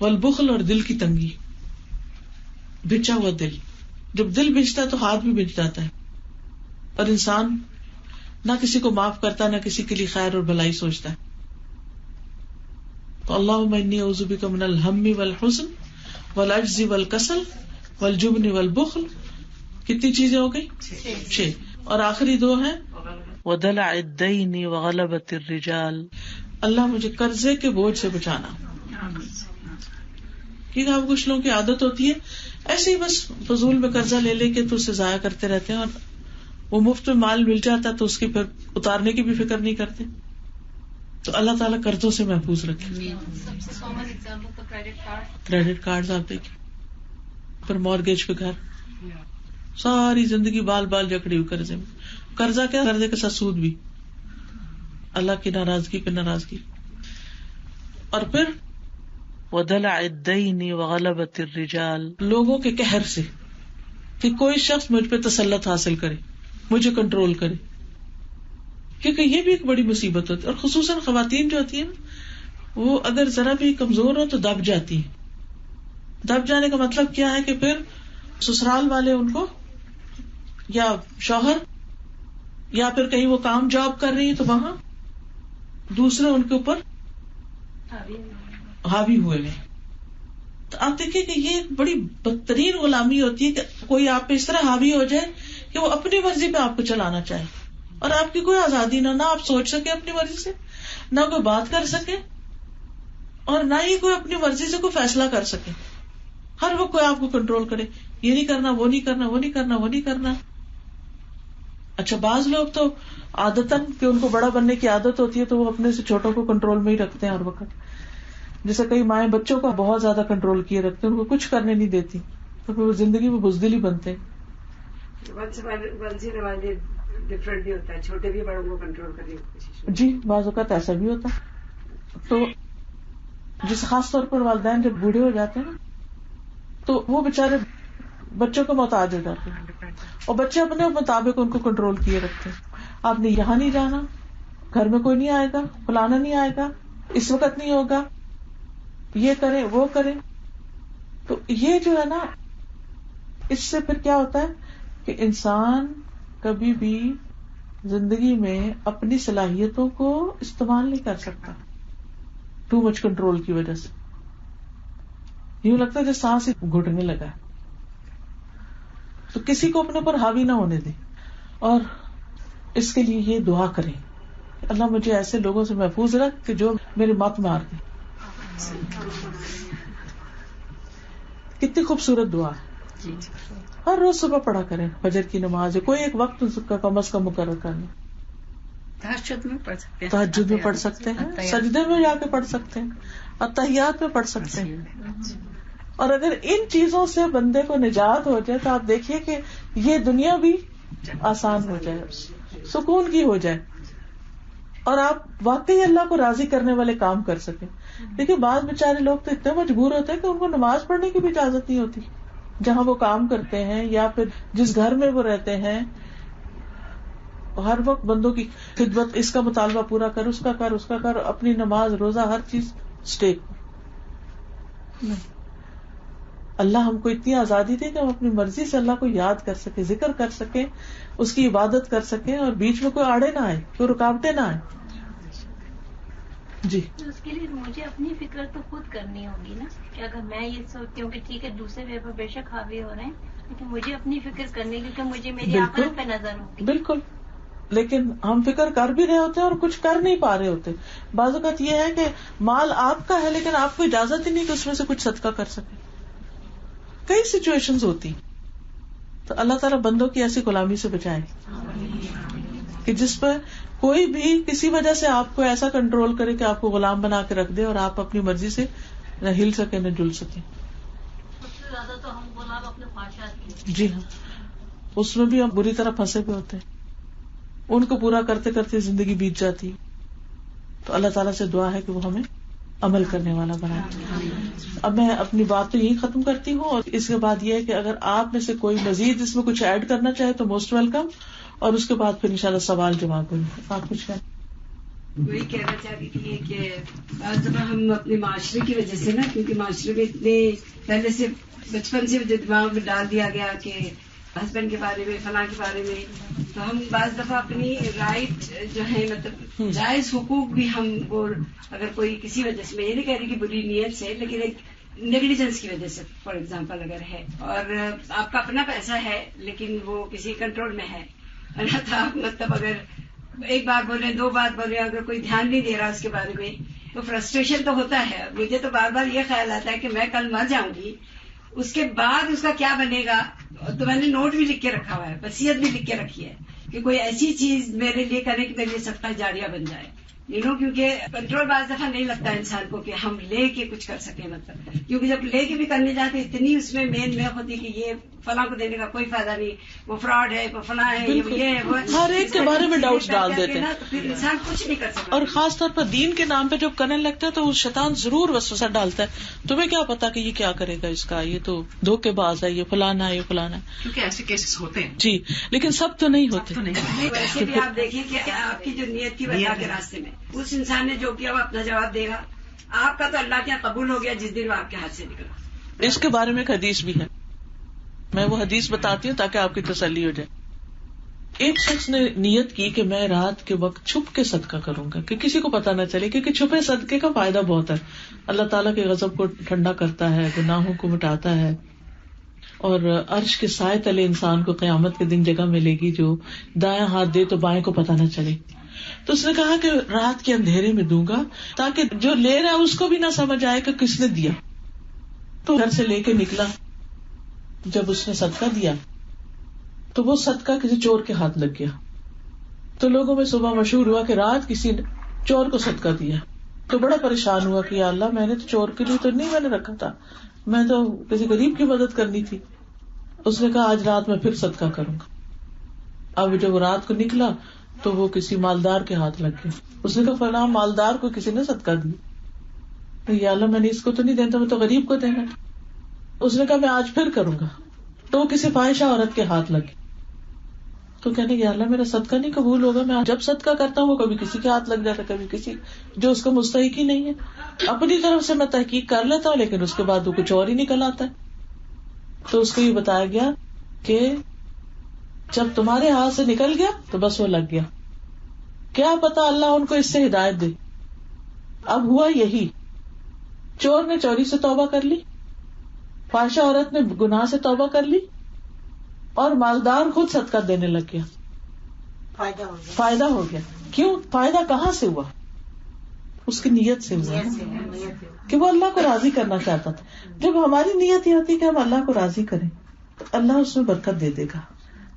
والبخل، اور دل کی تنگی، بچا ہوا دل. جب دل بچتا ہے تو ہاتھ بھی بچ جاتا ہے اور انسان نہ کسی کو معاف کرتا، نہ کسی کے لیے خیر اور بھلائی سوچتا ہے. تو اللہم انی اعوذ بک من الہم والحزن والعجز والکسل والجبن والبخل. کتنی چیزیں ہو گئی؟ 6. اور آخری 2 ہیں وَدَلَعِ الدَّيْنِ وَغَلَبَةِ الرِّجَالِ. اللہ مجھے قرضے کے بوجھ سے بچانا. کیونکہ آپ کچھ لوگوں کی عادت ہوتی ہے ایسے ہی بس فضول میں قرضہ لے لے کے تو اسے ضائع کرتے رہتے ہیں، اور وہ مفت میں مال مل جاتا ہے تو اس کی پھر اتارنے کی بھی فکر نہیں کرتے. تو اللہ تعالیٰ قرضوں سے محفوظ رکھے. سب سے کامن ایگزامپل تو کریڈٹ کارڈ آپ دیکھیں، پھر مارگیج پہ گھر، ساری زندگی بال بال جکڑی ہوئی قرضے میں. قرضہ کیا، قرضے کے ساتھ سود بھی، اللہ کی ناراضگی پہ ناراضگی. اور پھر وَدَلَعِ الدَّيْنِ وَغَلَبَةِ الرِّجَالِ، لوگوں کے قہر سے، کہ کوئی شخص مجھ پہ تسلط حاصل کرے، مجھے کنٹرول کرے. کیونکہ یہ بھی ایک بڑی مصیبت ہوتی ہے، اور خصوصاً خواتین جو ہوتی ہیں وہ اگر ذرا بھی کمزور ہو تو دب جاتی ہیں. دب جانے کا مطلب کیا ہے کہ پھر سسرال والے ان کو، یا شوہر، یا پھر کہیں وہ کام جاب کر رہی ہے تو وہاں دوسرے ان کے اوپر حاوی ہوئے ہیں. تو آپ دیکھیں کہ یہ ایک بڑی بدترین غلامی ہوتی ہے کہ کوئی آپ پہ اس طرح حاوی ہو جائے کہ وہ اپنی مرضی پہ آپ کو چلانا چاہے، اور آپ کی کوئی آزادی نہ آپ سوچ سکے اپنی مرضی سے، نہ کوئی بات کر سکے، اور نہ ہی کوئی اپنی مرضی سے کوئی فیصلہ کر سکے. ہر وقت کوئی آپ کو کنٹرول کرے، یہ نہیں کرنا، وہ نہیں کرنا، وہ نہیں کرنا، وہ نہیں کرنا. اچھا، بعض لوگ تو عادتاً کہ ان کو بڑا بننے کی عادت ہوتی ہے تو وہ اپنے سے چھوٹوں کو کنٹرول میں ہی رکھتے ہیں ہر وقت. جیسے کئی مائیں بچوں کو بہت زیادہ کنٹرول کیے رکھتے ہیں، ان کو کچھ کرنے نہیں دیتی، تو پھر وہ زندگی میں بزدل ہی بنتے ہیں. ڈفرینٹ بھی ہوتا ہے، چھوٹے بھی بڑوں کو کنٹرول کرنے کی کوشش. جی، بعض اوقات ایسا بھی ہوتا ہے. تو جس خاص طور پر والدین جب بوڑھے ہو جاتے ہیں تو وہ بےچارے بچوں کو محتاج ہو جاتے ہیں، اور بچے اپنے مطابق ان کو کنٹرول کیے رکھتے ہیں. آپ نے یہاں نہیں جانا، گھر میں کوئی نہیں آئے گا، فلانا نہیں آئے گا، اس وقت نہیں ہوگا، یہ کریں وہ کریں. تو یہ جو ہے نا، اس سے پھر کیا ہوتا ہے کہ انسان کبھی بھی زندگی میں اپنی صلاحیتوں کو استعمال نہیں کر سکتا، ٹو مچ کنٹرول کی وجہ سے. یوں لگتا ہے کہ سانس ہی گھٹنے لگا ہے. تو کسی کو اپنے پر حاوی نہ ہونے دیں، اور اس کے لیے یہ دعا کریں اللہ مجھے ایسے لوگوں سے محفوظ رکھ کہ جو میری مت مار دیں. کتنی خوبصورت دعا ہے. ہر روز صبح پڑھا کریں. فجر کی نماز ہے, کوئی ایک وقت اس کا کم از کم مقرر کرنا. تہجد میں پڑھ سکتے ہیں, تہجد میں پڑھ سکتے ہیں, سجدے میں جا کے پڑھ سکتے ہیں, اتحیات میں پڑھ سکتے ہیں. اور اگر ان چیزوں سے بندے کو نجات ہو جائے تو آپ دیکھیے کہ یہ دنیا بھی آسان ہو جائے, سکون کی ہو جائے, اور آپ واقعی اللہ کو راضی کرنے والے کام کر سکیں. دیکھیے بعض بیچارے لوگ تو اتنے مجبور ہوتے ہیں کہ ان کو نماز پڑھنے کی بھی اجازت نہیں ہوتی. جہاں وہ کام کرتے ہیں یا پھر جس گھر میں وہ رہتے ہیں, ہر وقت بندوں کی خدمت, اس کا مطالبہ پورا کر, اس کا کر, اس کا کر, اپنی نماز روزہ ہر چیز اسٹیک. اللہ ہم کو اتنی آزادی دے کہ ہم اپنی مرضی سے اللہ کو یاد کر سکیں, ذکر کر سکیں, اس کی عبادت کر سکیں, اور بیچ میں کوئی آڑے نہ آئے, کوئی رکاوٹیں نہ آئے. جی, اس کے لیے مجھے اپنی فکر تو خود کرنی ہوگی نا, کہ اگر میں یہ سوچتی ہوں کہ ٹھیک ہے دوسرے بے شک حاوی ہو رہے ہیں, لیکن مجھے اپنی فکر کرنی, کیونکہ مجھے میری آخرت پہ نظر ہوگی. بالکل. لیکن ہم فکر کر بھی رہے ہوتے ہیں اور کچھ کر نہیں پا رہے ہوتے. بعض اوقات یہ ہے کہ مال آپ کا ہے لیکن آپ کو اجازت ہی نہیں کہ اس میں سے کچھ صدقہ کر سکے. کئی سچویشنز ہوتی, تو اللہ تعالیٰ بندوں کی ایسی غلامی سے بچائے کہ جس پر کوئی بھی کسی وجہ سے آپ کو ایسا کنٹرول کرے کہ آپ کو غلام بنا کے رکھ دے اور آپ اپنی مرضی سے نہ ہل سکے نہ جل سکے. سب سے زیادہ تو ہم غلام اپنے خواہشات کی. جی ہاں, اس میں بھی ہم بری طرح پھنسے ہوئے ہوتے ہیں, ان کو پورا کرتے کرتے زندگی بیت جاتی. تو اللہ تعالیٰ سے دعا ہے کہ وہ ہمیں عمل کرنے والا بنائے. اب میں اپنی بات تو یہی ختم کرتی ہوں, اور اس کے بعد یہ ہے کہ اگر آپ میں سے کوئی مزید اس میں کچھ ایڈ کرنا چاہے تو موسٹ ویلکم, اور اس کے بعد پھر انشاءاللہ سوال جواب ہوگی. آپ کچھ کہیں؟ وہی کہنا چاہ رہی تھی کہ بعض دفعہ ہم اپنے معاشرے کی وجہ سے نا, کیونکہ معاشرے میں اتنے پہلے سے بچپن سے جو دماغ میں ڈال دیا گیا کہ ہسبینڈ کے بارے میں, فلاں کے بارے میں, تو ہم بعض دفعہ اپنی رائٹ جو ہے مطلب جائز حقوق بھی ہم, اور اگر کوئی کسی وجہ سے, میں یہ نہیں کہہ رہی کہ بری نیت سے, لیکن ایک نیگلیجنس کی وجہ سے فار ایگزامپل اگر ہے, اور آپ کا اپنا پیسہ ہے لیکن وہ کسی کنٹرول میں ہے, آپ مطلب اگر ایک بار بولے, دو بار بولے, اگر کوئی دھیان نہیں دے رہا اس کے بارے میں, تو فرسٹریشن تو ہوتا ہے. مجھے تو بار بار یہ خیال آتا ہے کہ میں کل مر جاؤں گی, اس کے بعد اس کا کیا بنے گا. تو میں نے نوٹ بھی لکھ کے رکھا ہوا ہے, وصیت بھی لکھ کے رکھی ہے کہ کوئی ایسی چیز میرے لیے کرے کہ میرے لیے صدقہ جاریہ بن جائے. کیونکہ کنٹرول بعض دفعہ نہیں لگتا انسان کو کہ ہم لے کے کچھ کر سکیں, مطلب کیونکہ جب لے کے بھی کرنے جاتے اتنی اس میں مین میں ہوتی کہ یہ فلاں کو دینے کا کوئی فائدہ نہیں, وہ فراڈ ہے, وہ فلاں ہے, یہ ہے, وہ ہر ایک کے بارے میں ڈاؤٹ ڈال دیتے ہیں, تو پھر انسان کچھ نہیں کر سکتا. اور خاص طور پر دین کے نام پہ جب کرنے لگتا ہے تو وہ شیطان ضرور وسوسہ ڈالتا ہے, تمہیں کیا پتا کہ یہ کیا کرے گا, اس کا یہ تو دھوکے باز ہے, یہ فلانا ہے, یہ فلانا ہے. کیونکہ ایسے کیسز ہوتے ہیں. جی, لیکن سب تو نہیں ہوتے. ویسے بھی آپ دیکھیں کہ آپ کی جو نیت تھی اللہ کے راستے میں, اس انسان نے جو کیا وہ اپنا جواب دے گا. آپ کا تو اللہ کے یہاں قبول ہو گیا جس دن وہ آپ کے ہاتھ سے نکلا. اس کے بارے میں ایک حدیث بھی ہے, میں وہ حدیث بتاتی ہوں تاکہ آپ کی تسلی ہو جائے. ایک شخص نے نیت کی کہ میں رات کے وقت چھپ کے صدقہ کروں گا کہ کسی کو پتا نہ چلے, کیونکہ چھپے صدقے کا فائدہ بہت ہے. اللہ تعالیٰ کے غضب کو ٹھنڈا کرتا ہے, گناہوں کو مٹاتا ہے, اور عرش کے سائے تلے انسان کو قیامت کے دن جگہ ملے گی جو دایاں ہاتھ دے تو بائیں کو پتا نہ چلے. تو اس نے کہا کہ رات کے اندھیرے میں دوں گا تاکہ جو لے رہا ہے اس کو بھی نہ سمجھ آئے کہ کس نے دیا. تو گھر سے لے کے نکلا, جب اس نے صدقہ دیا تو وہ صدقہ کسی چور کے ہاتھ لگ گیا. تو لوگوں میں صبح مشہور ہوا کہ رات کسی نے چور کو صدقہ دیا. تو بڑا پریشان ہوا کہ یا اللہ, میں نے تو چور کے لیے تو نہیں میں نے رکھا تھا, میں تو کسی غریب کی مدد کرنی تھی. اس نے کہا آج رات میں پھر صدقہ کروں گا. اب جب رات کو نکلا تو وہ کسی مالدار کے ہاتھ لگ گیا. اس نے کہا فلاں مالدار کو کسی نے صدقہ دی. یا اللہ, میں نے اس کو تو نہیں دینا, میں تو غریب کو دینا. اس نے کہا میں آج پھر کروں گا. تو وہ کسی فاحشہ عورت کے ہاتھ لگی. تو کہنے یا اللہ, میرا صدقہ نہیں قبول ہوگا. میں جب صدقہ کرتا ہوں وہ کبھی کسی کے ہاتھ لگ جاتا, کبھی کسی جو اس کا مستحق ہی نہیں ہے. اپنی طرف سے میں تحقیق کر لیتا ہوں لیکن اس کے بعد وہ کچھ اور ہی نکل آتا ہے. تو اس کو یہ بتایا گیا کہ جب تمہارے ہاتھ سے نکل گیا تو بس وہ لگ گیا. کیا پتا اللہ ان کو اس سے ہدایت دے. اب ہوا یہی, چور نے چوری سے توبہ کر لی, فاحشہ عورت نے گناہ سے توبہ کر لی, اور مالدار خود صدقہ دینے لگ گیا. فائدہ ہو گیا. کیوں فائدہ کہاں سے ہوا؟ اس کی نیت سے ہوا کہ وہ اللہ کو راضی کرنا چاہتا تھا. جب ہماری نیت یہ ہوتی ہے کہ ہم اللہ کو راضی کریں تو اللہ اس میں برکت دے دے گا.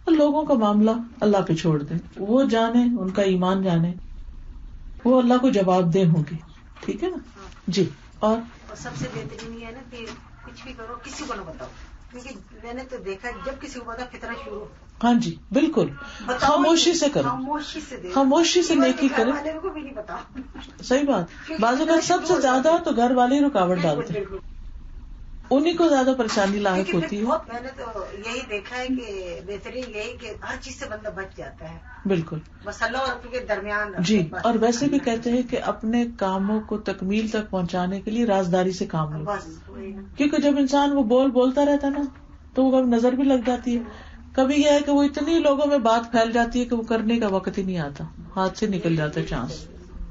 لوگوں کا معاملہ اللہ پہ چھوڑ دیں, وہ جانے, ان کا ایمان جانے, وہ اللہ کو جواب دہ ہوں گے. ٹھیک ہے نا جی. اور سب سے بہترین یہ ہے نا کہ کچھ بھی کرو کسی کو نہ بتاؤ, کیونکہ میں نے تو دیکھا جب کسی کو بتا فتنہ شروع. ہاں جی بالکل, خاموشی سے کرو, خاموشی سے نیکی کرو. کو بھی نہیں بتا. صحیح بات. بعض اوقات سب سے زیادہ تو گھر والے ہی رکاوٹ ڈالتے ہیں, انہیں کو زیادہ پریشانی لاحق ہوتی ہے. میں نے تو یہی دیکھا ہے کہ بہترین یہی کہ ہر چیز سے بندہ بچ جاتا ہے. بالکل. بس اللہ اور کے درمیان. جی, اور ویسے بھی کہتے ہیں کہ اپنے کاموں کو تکمیل تک پہنچانے کے لیے رازداری سے کام لو, کیونکہ جب انسان وہ بولتا رہتا ہے نا تو وہ کبھی نظر بھی لگ جاتی ہے. کبھی یہ ہے کہ وہ اتنی لوگوں میں بات پھیل جاتی ہے کہ وہ کرنے کا وقت ہی نہیں آتا, ہاتھ سے نکل جاتا ہے چانس.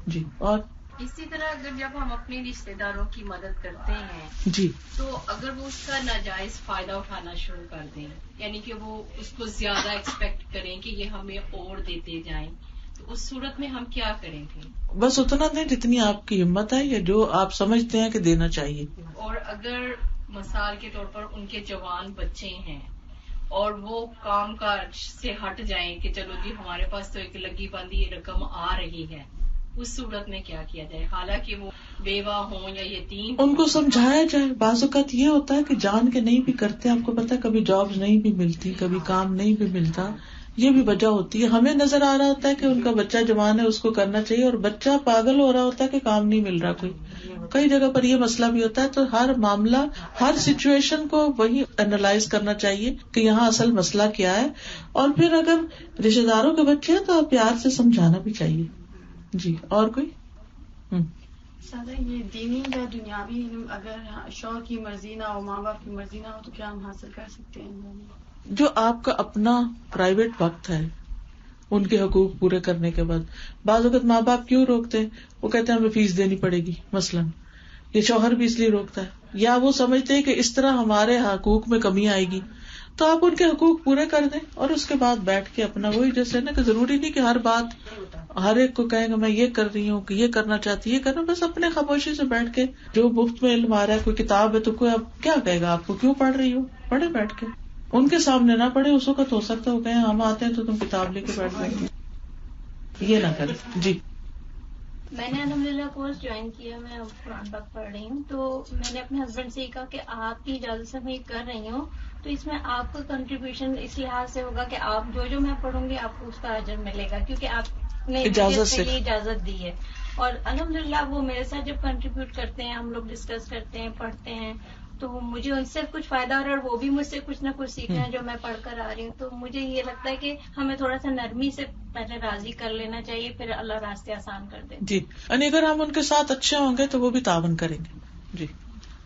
جی. اور اسی طرح اگر جب ہم اپنے رشتے داروں کی مدد کرتے ہیں جی تو اگر وہ اس کا ناجائز فائدہ اٹھانا شروع کر دیں, یعنی کہ وہ اس کو زیادہ ایکسپیکٹ کریں کہ یہ ہمیں اور دیتے جائیں, تو اس صورت میں ہم کیا کریں گے؟ بس اتنا دیں جتنی آپ کی ہمت ہے یا جو آپ سمجھتے ہیں کہ دینا چاہیے. اور اگر مثال کے طور پر ان کے جوان بچے ہیں اور وہ کام کاج سے ہٹ جائیں کہ چلو جی ہمارے پاس تو ایک لگی بندی رقم آ رہی ہے, اس صورت میں کیا کیا جائے؟ حالانکہ وہ بیوہ ہوں یا یتیم, ان کو سمجھایا جائے. بعض اوقات یہ ہوتا ہے کہ جان کے نہیں بھی کرتے, آپ کو پتا ہے کبھی جاب نہیں بھی ملتی, کبھی کام نہیں بھی ملتا, یہ بھی وجہ ہوتی ہے. ہمیں نظر آ رہا ہوتا ہے کہ ان کا بچہ جوان ہے, اس کو کرنا چاہیے, اور بچہ پاگل ہو رہا ہوتا ہے کہ کام نہیں مل رہا. کئی جگہ پر یہ مسئلہ بھی ہوتا ہے. تو ہر معاملہ, ہر سچویشن کو وہی اینالائز کرنا چاہیے کہ یہاں اصل مسئلہ کیا ہے, اور پھر اگر رشتے داروں کے بچے ہیں تو پیار سے سمجھانا بھی چاہیے. جی. اور کوئی سادہ یہ دینی یا دنیاوی علم اگر شوہر کی مرضی نہ ہو, ماں باپ کی مرضی نہ ہو, تو کیا ہم حاصل کر سکتے ہیں؟ جو آپ کا اپنا پرائیویٹ وقت ہے ان کے حقوق پورے کرنے کے بعد. بعض وقت ماں باپ کیوں روکتے ہیں؟ وہ کہتے ہیں ہمیں فیس دینی پڑے گی مثلاً, یہ شوہر بھی اس لیے روکتا ہے, یا وہ سمجھتے ہیں کہ اس طرح ہمارے حقوق میں کمی آئے گی. تو آپ ان کے حقوق پورے کر دیں اور اس کے بعد بیٹھ کے اپنا وہی جیسے نا کہ ضروری نہیں کہ ہر بات ہر ایک کو کہیں گے میں یہ کر رہی ہوں کہ یہ کرنا چاہتی ہے, یہ کرنا. بس اپنے خاموشی سے بیٹھ کے جو مفت میں علم آ رہا ہے, کوئی کتاب ہے تو کوئی اب کیا کہے گا آپ کو کیوں پڑھ رہی ہو, پڑھے بیٹھ کے. ان کے سامنے نہ پڑھے, اس وقت ہو سکتا ہے وہ کہیں ہم آتے ہیں تو تم کتاب لے کے بیٹھ جائیں, یہ نہ کرے. جی. میں نے الحمدللہ کورس جوائن کیا, میں قرآن پاک پڑھ رہی ہوں, تو میں نے اپنے ہسبینڈ سے یہ کہا کہ آپ کی اجازت سے میں یہ کر رہی ہوں تو اس میں آپ کا کنٹریبیوشن اس لحاظ سے ہوگا کہ آپ جو میں پڑھوں گی آپ کو اس کا اجر ملے گا, کیونکہ آپ نے یہ اجازت دی ہے. اور الحمدللہ وہ میرے ساتھ جب کنٹریبیوٹ کرتے ہیں, ہم لوگ ڈسکس کرتے ہیں, پڑھتے ہیں, تو مجھے ان سے کچھ فائدہ ہو رہا ہے اور وہ بھی مجھ سے کچھ نہ کچھ سیکھ رہے ہیں جو میں پڑھ کر آ رہی ہوں. تو مجھے یہ لگتا ہے کہ ہمیں تھوڑا سا نرمی سے پہلے راضی کر لینا چاہیے, پھر اللہ راستے آسان کر دے. جی, یعنی اگر ہم ان کے ساتھ اچھے ہوں گے تو وہ بھی تعاون کریں گے. جی.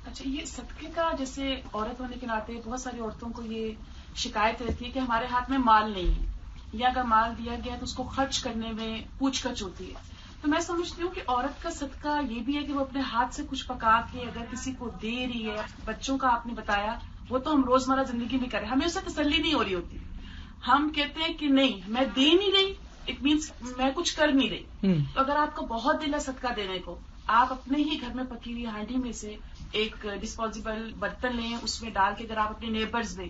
اچھا, یہ صدقے کا جیسے عورت ہونے کے ناطے بہت ساری عورتوں کو یہ شکایت رہتی ہے کہ ہمارے ہاتھ میں مال نہیں ہے, یا اگر مال دیا گیا تو اس کو خرچ کرنے میں پوچھ گچھ ہوتی ہے. تو میں سمجھتی ہوں کہ عورت کا صدقہ یہ بھی ہے کہ وہ اپنے ہاتھ سے کچھ پکا کے اگر کسی کو دے رہی ہے. بچوں کا آپ نے بتایا, وہ تو ہم روزمرہ زندگی میں کریں, ہمیں اس سے تسلی نہیں ہو رہی ہوتی. ہم کہتے ہیں کہ نہیں میں دے نہیں رہی, اٹ مینس میں کچھ کر نہیں رہی. تو اگر آپ کو بہت دل ہے صدقہ دینے کو, آپ اپنے ہی گھر میں پکی ہوئی ہانڈی میں سے ایک ڈسپوزیبل برتن لیں, اس میں ڈال کے اگر آپ اپنے نیبرز دیں,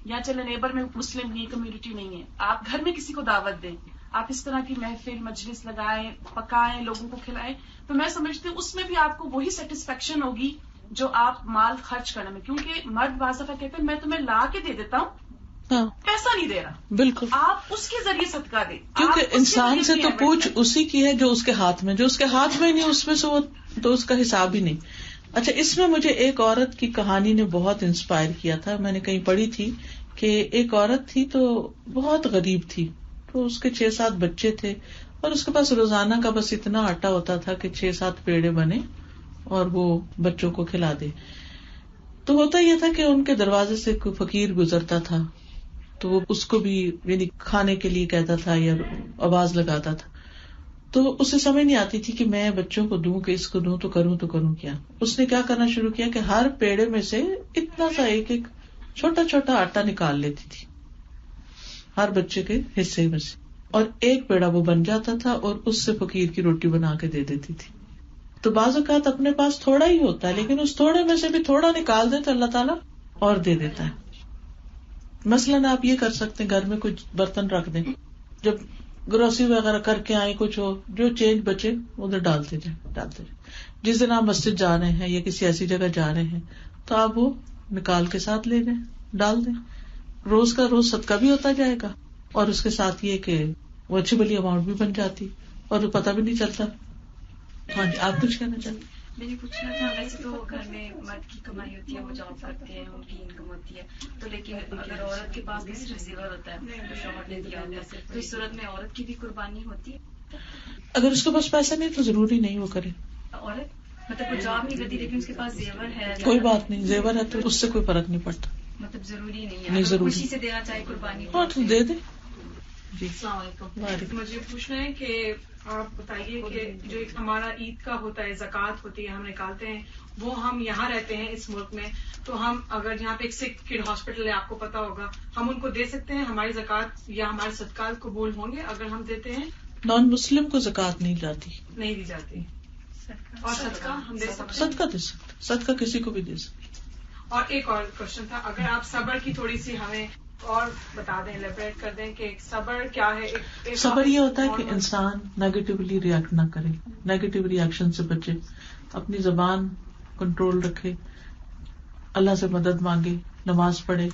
یا چلے نیبر میں مسلم نہیں کمیونٹی نہیں ہے, آپ گھر میں کسی کو دعوت دیں, آپ اس طرح کی محفل مجلس لگائیں, پکائیں, لوگوں کو کھلائیں, تو میں سمجھتی ہوں اس میں بھی آپ کو وہی سیٹسفیکشن ہوگی جو آپ مال خرچ کرنے میں. کیونکہ مرد بعض دفعہ کہتے ہیں میں تمہیں لا کے دے دیتا ہوں, پیسہ نہیں دے رہا. بالکل, آپ اس کے ذریعے صدقہ دیں, کیونکہ انسان سے تو پوچھ اسی کی ہے جو اس کے ہاتھ میں, جو اس کے ہاتھ میں نہیں اس میں سے وہ تو اس کا حساب ہی نہیں. اچھا, اس میں مجھے ایک عورت کی کہانی نے بہت انسپائر کیا تھا. میں نے کہیں پڑھی تھی کہ ایک عورت تھی تو بہت غریب تھی, تو اس کے 6-7 بچے تھے, اور اس کے پاس روزانہ کا بس اتنا آٹا ہوتا تھا کہ 6-7 پیڑے بنے اور وہ بچوں کو کھلا دے. تو ہوتا یہ تھا کہ ان کے دروازے سے کوئی فقیر گزرتا تھا تو وہ اس کو بھی یعنی کھانے کے لیے کہتا تھا یا آواز لگاتا تھا. تو اسے سمجھ نہیں آتی تھی کہ میں بچوں کو دوں کہ اس کو دوں تو کروں کیا. اس نے کیا کرنا شروع کیا کہ ہر پیڑے میں سے اتنا سا ایک چھوٹا چھوٹا آٹا نکال لیتی تھی ہر بچے کے حصے میں سے. اور ایک پیڑا وہ بن جاتا تھا اور اس سے فقیر کی روٹی بنا کے دے دیتی تھی. تو بعض اوقات اپنے پاس تھوڑا ہی ہوتا ہے لیکن اس تھوڑے میں سے بھی تھوڑا نکال دیں تو اللہ تعالیٰ اور دے دیتا ہے. مثلاً آپ یہ کر سکتے ہیں, گھر میں کچھ برتن رکھ دیں, جب گروسری وغیرہ کر کے آئے کچھ ہو, جو چینج بچے ادھر ڈالتے جائیں. جس دن آپ مسجد جا رہے ہیں یا کسی ایسی جگہ جا رہے ہیں تو آپ وہ نکال کے ساتھ لے جائیں, ڈال دیں. روز کا روز صدقہ بھی ہوتا جائے گا اور اس کے ساتھ یہ کہ وہ اچھی بلی اماؤنٹ بھی بن جاتی اور پتہ بھی نہیں چلتا. ہاں جی, آپ کچھ کہنا چاہتے ہیں؟ میں نے پوچھنا تھا, ویسے تو گھر میں مرد کی کمائی ہوتی ہے, وہ جاب کرتے ہیں, ان کی انکم ہوتی ہے, تو لیکن اگر عورت کے پاس بھی صرف زیور ہوتا ہے تو شوہر نے دیا ہوتا ہے, تو اس صورت میں عورت کی بھی قربانی ہوتی ہے؟ اگر اس کے پاس پیسہ نہیں تو ضروری نہیں وہ کرے. عورت مطلب وہ جاب نہیں کرتی لیکن اس کے پاس زیور ہے, کوئی بات نہیں, زیور ہے تو اس سے کوئی فرق نہیں پڑتا. مطلب ضروری نہیں ہے, نہیں ضروری, خوشی سے دینا چاہے قربانی ہاں تو دے دے. جی السلام علیکم. مجھے پوچھنا ہے کہ آپ بتائیے کہ جو ہمارا عید کا ہوتا ہے, زکوٰۃ ہوتی ہے, ہم نکالتے ہیں, وہ ہم یہاں رہتے ہیں اس ملک میں, تو ہم اگر یہاں پہ ایک سکھ کڈ ہاسپٹل ہے, آپ کو پتا ہوگا, ہم ان کو دے سکتے ہیں, ہماری زکوٰۃ یا ہمارے صدقات قبول ہوں گے اگر ہم دیتے ہیں؟ نان مسلم کو زکوٰۃ نہیں جاتی, نہیں دی جاتی. اور صدقہ ہم دے سکتے ہیں؟ صدقہ دے سکتے, صدقہ کسی کو بھی دے سکتے. اور ایک اور کوشچن تھا, اگر آپ صبر کی تھوڑی سی ہمیں اور بتا دیں, الیبریٹ کر دیں کہ صبر کیا ہے. صبر یہ ہوتا ہے کہ انسان نیگیٹولی ریئیکٹ نہ کرے, نیگیٹو ریئیکشن سے بچے, اپنی زبان کنٹرول رکھے, اللہ سے مدد مانگے, نماز پڑھے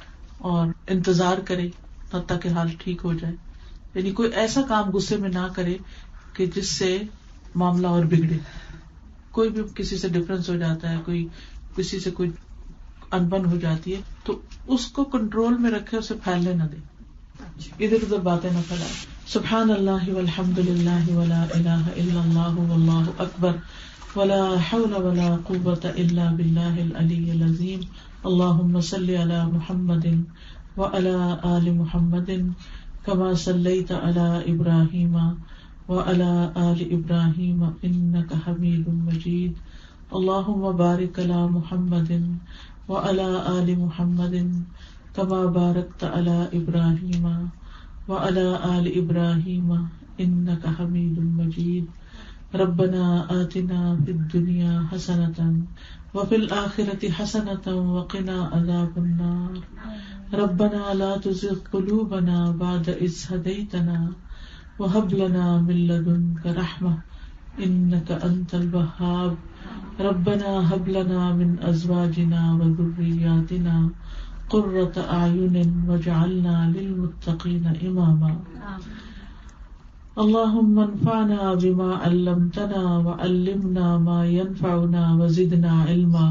اور انتظار کرے حتیٰ کہ حال ٹھیک ہو جائے. یعنی کوئی ایسا کام غصے میں نہ کرے کہ جس سے معاملہ اور بگڑے. کوئی بھی کسی سے ڈفرینس ہو جاتا ہے, کوئی کسی سے کوئی انبن ہو جاتی ہے تو اس کو کنٹرول میں رکھے, اسے پھیلنے نہ دے, ادھر ادھر باتیں نہ پھیلائے. سبحان اللہ والحمد للہ ولا الہ الا اللہ واللہ اکبر ولا حول ولا قوة الا باللہ العلی العظیم. اللہم صل علی محمد وعلی آل محمد کما صلیت علی ابراہیم وعلی آل ابراہیم انک حمید مجید. اللہم بارک علی محمد وعلی آل محمد کما بارکت علی ابراہیم وعلی آل ابراہیم انک حمید مجید. ربنا آتنا فی الدنیا حسنۃ وفی الآخرۃ حسنۃ وقنا عذاب النار. ربنا لا تزغ قلوبنا بعد اذ ہدیتنا وہب لنا من لدنک رحمۃ انک انت الوہاب. ربنا هب لنا من ازواجنا وذرياتنا قرة اعين واجعلنا للمتقين اماما. اللهم انفعنا بما علمتنا وعلمنا ما ينفعنا وزدنا علما.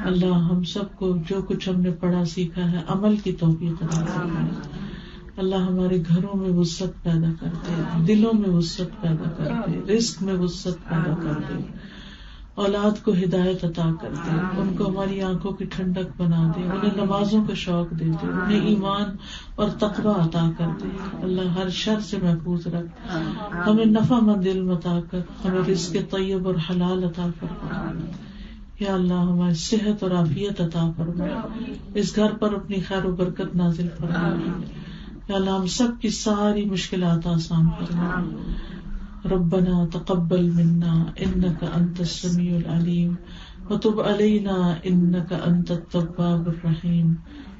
اللہ ہم سب کو جو کچھ ہم نے پڑھا سیکھا ہے عمل کی توفیق عطا فرمائے. اللہ ہمارے گھروں میں وسعت پیدا کر دے, دلوں میں وسعت پیدا کر دے, رزق میں وسعت پیدا کر دے, اولاد کو ہدایت عطا کر دے, ان کو ہماری آنکھوں کی ٹھنڈک بنا دے, انہیں نمازوں کا شوق دے دے, انہیں ایمان اور تقوی عطا کر دے. اللہ ہر شر سے محفوظ رکھ, ہمیں نفع مند علم عطا کر, ہمیں رزق طیب اور حلال عطا فرما. یا اللہ ہماری صحت اور عافیت عطا فرما, اس گھر پر اپنی خیر و برکت نازل فرما. یا اللہ ہم سب کی ساری مشکلات آسان فرما. ربنا تقبل منا انك انت السميع العليم وتب علينا انك انت التواب الرحيم.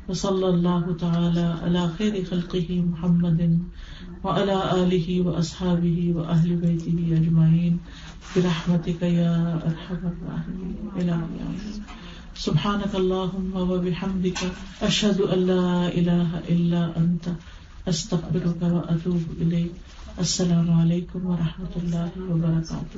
وصلى الله تعالى على خير خلقه محمد وعلى آله واصحابه واهل بيته اجمعين برحمتك يا ارحم الراحمين. الہی سبحانك اللهم وبحمدك اشهد ان لا اله الا انت استغفرك واتوب اليك. السلام علیکم ورحمۃ اللہ وبرکاتہ.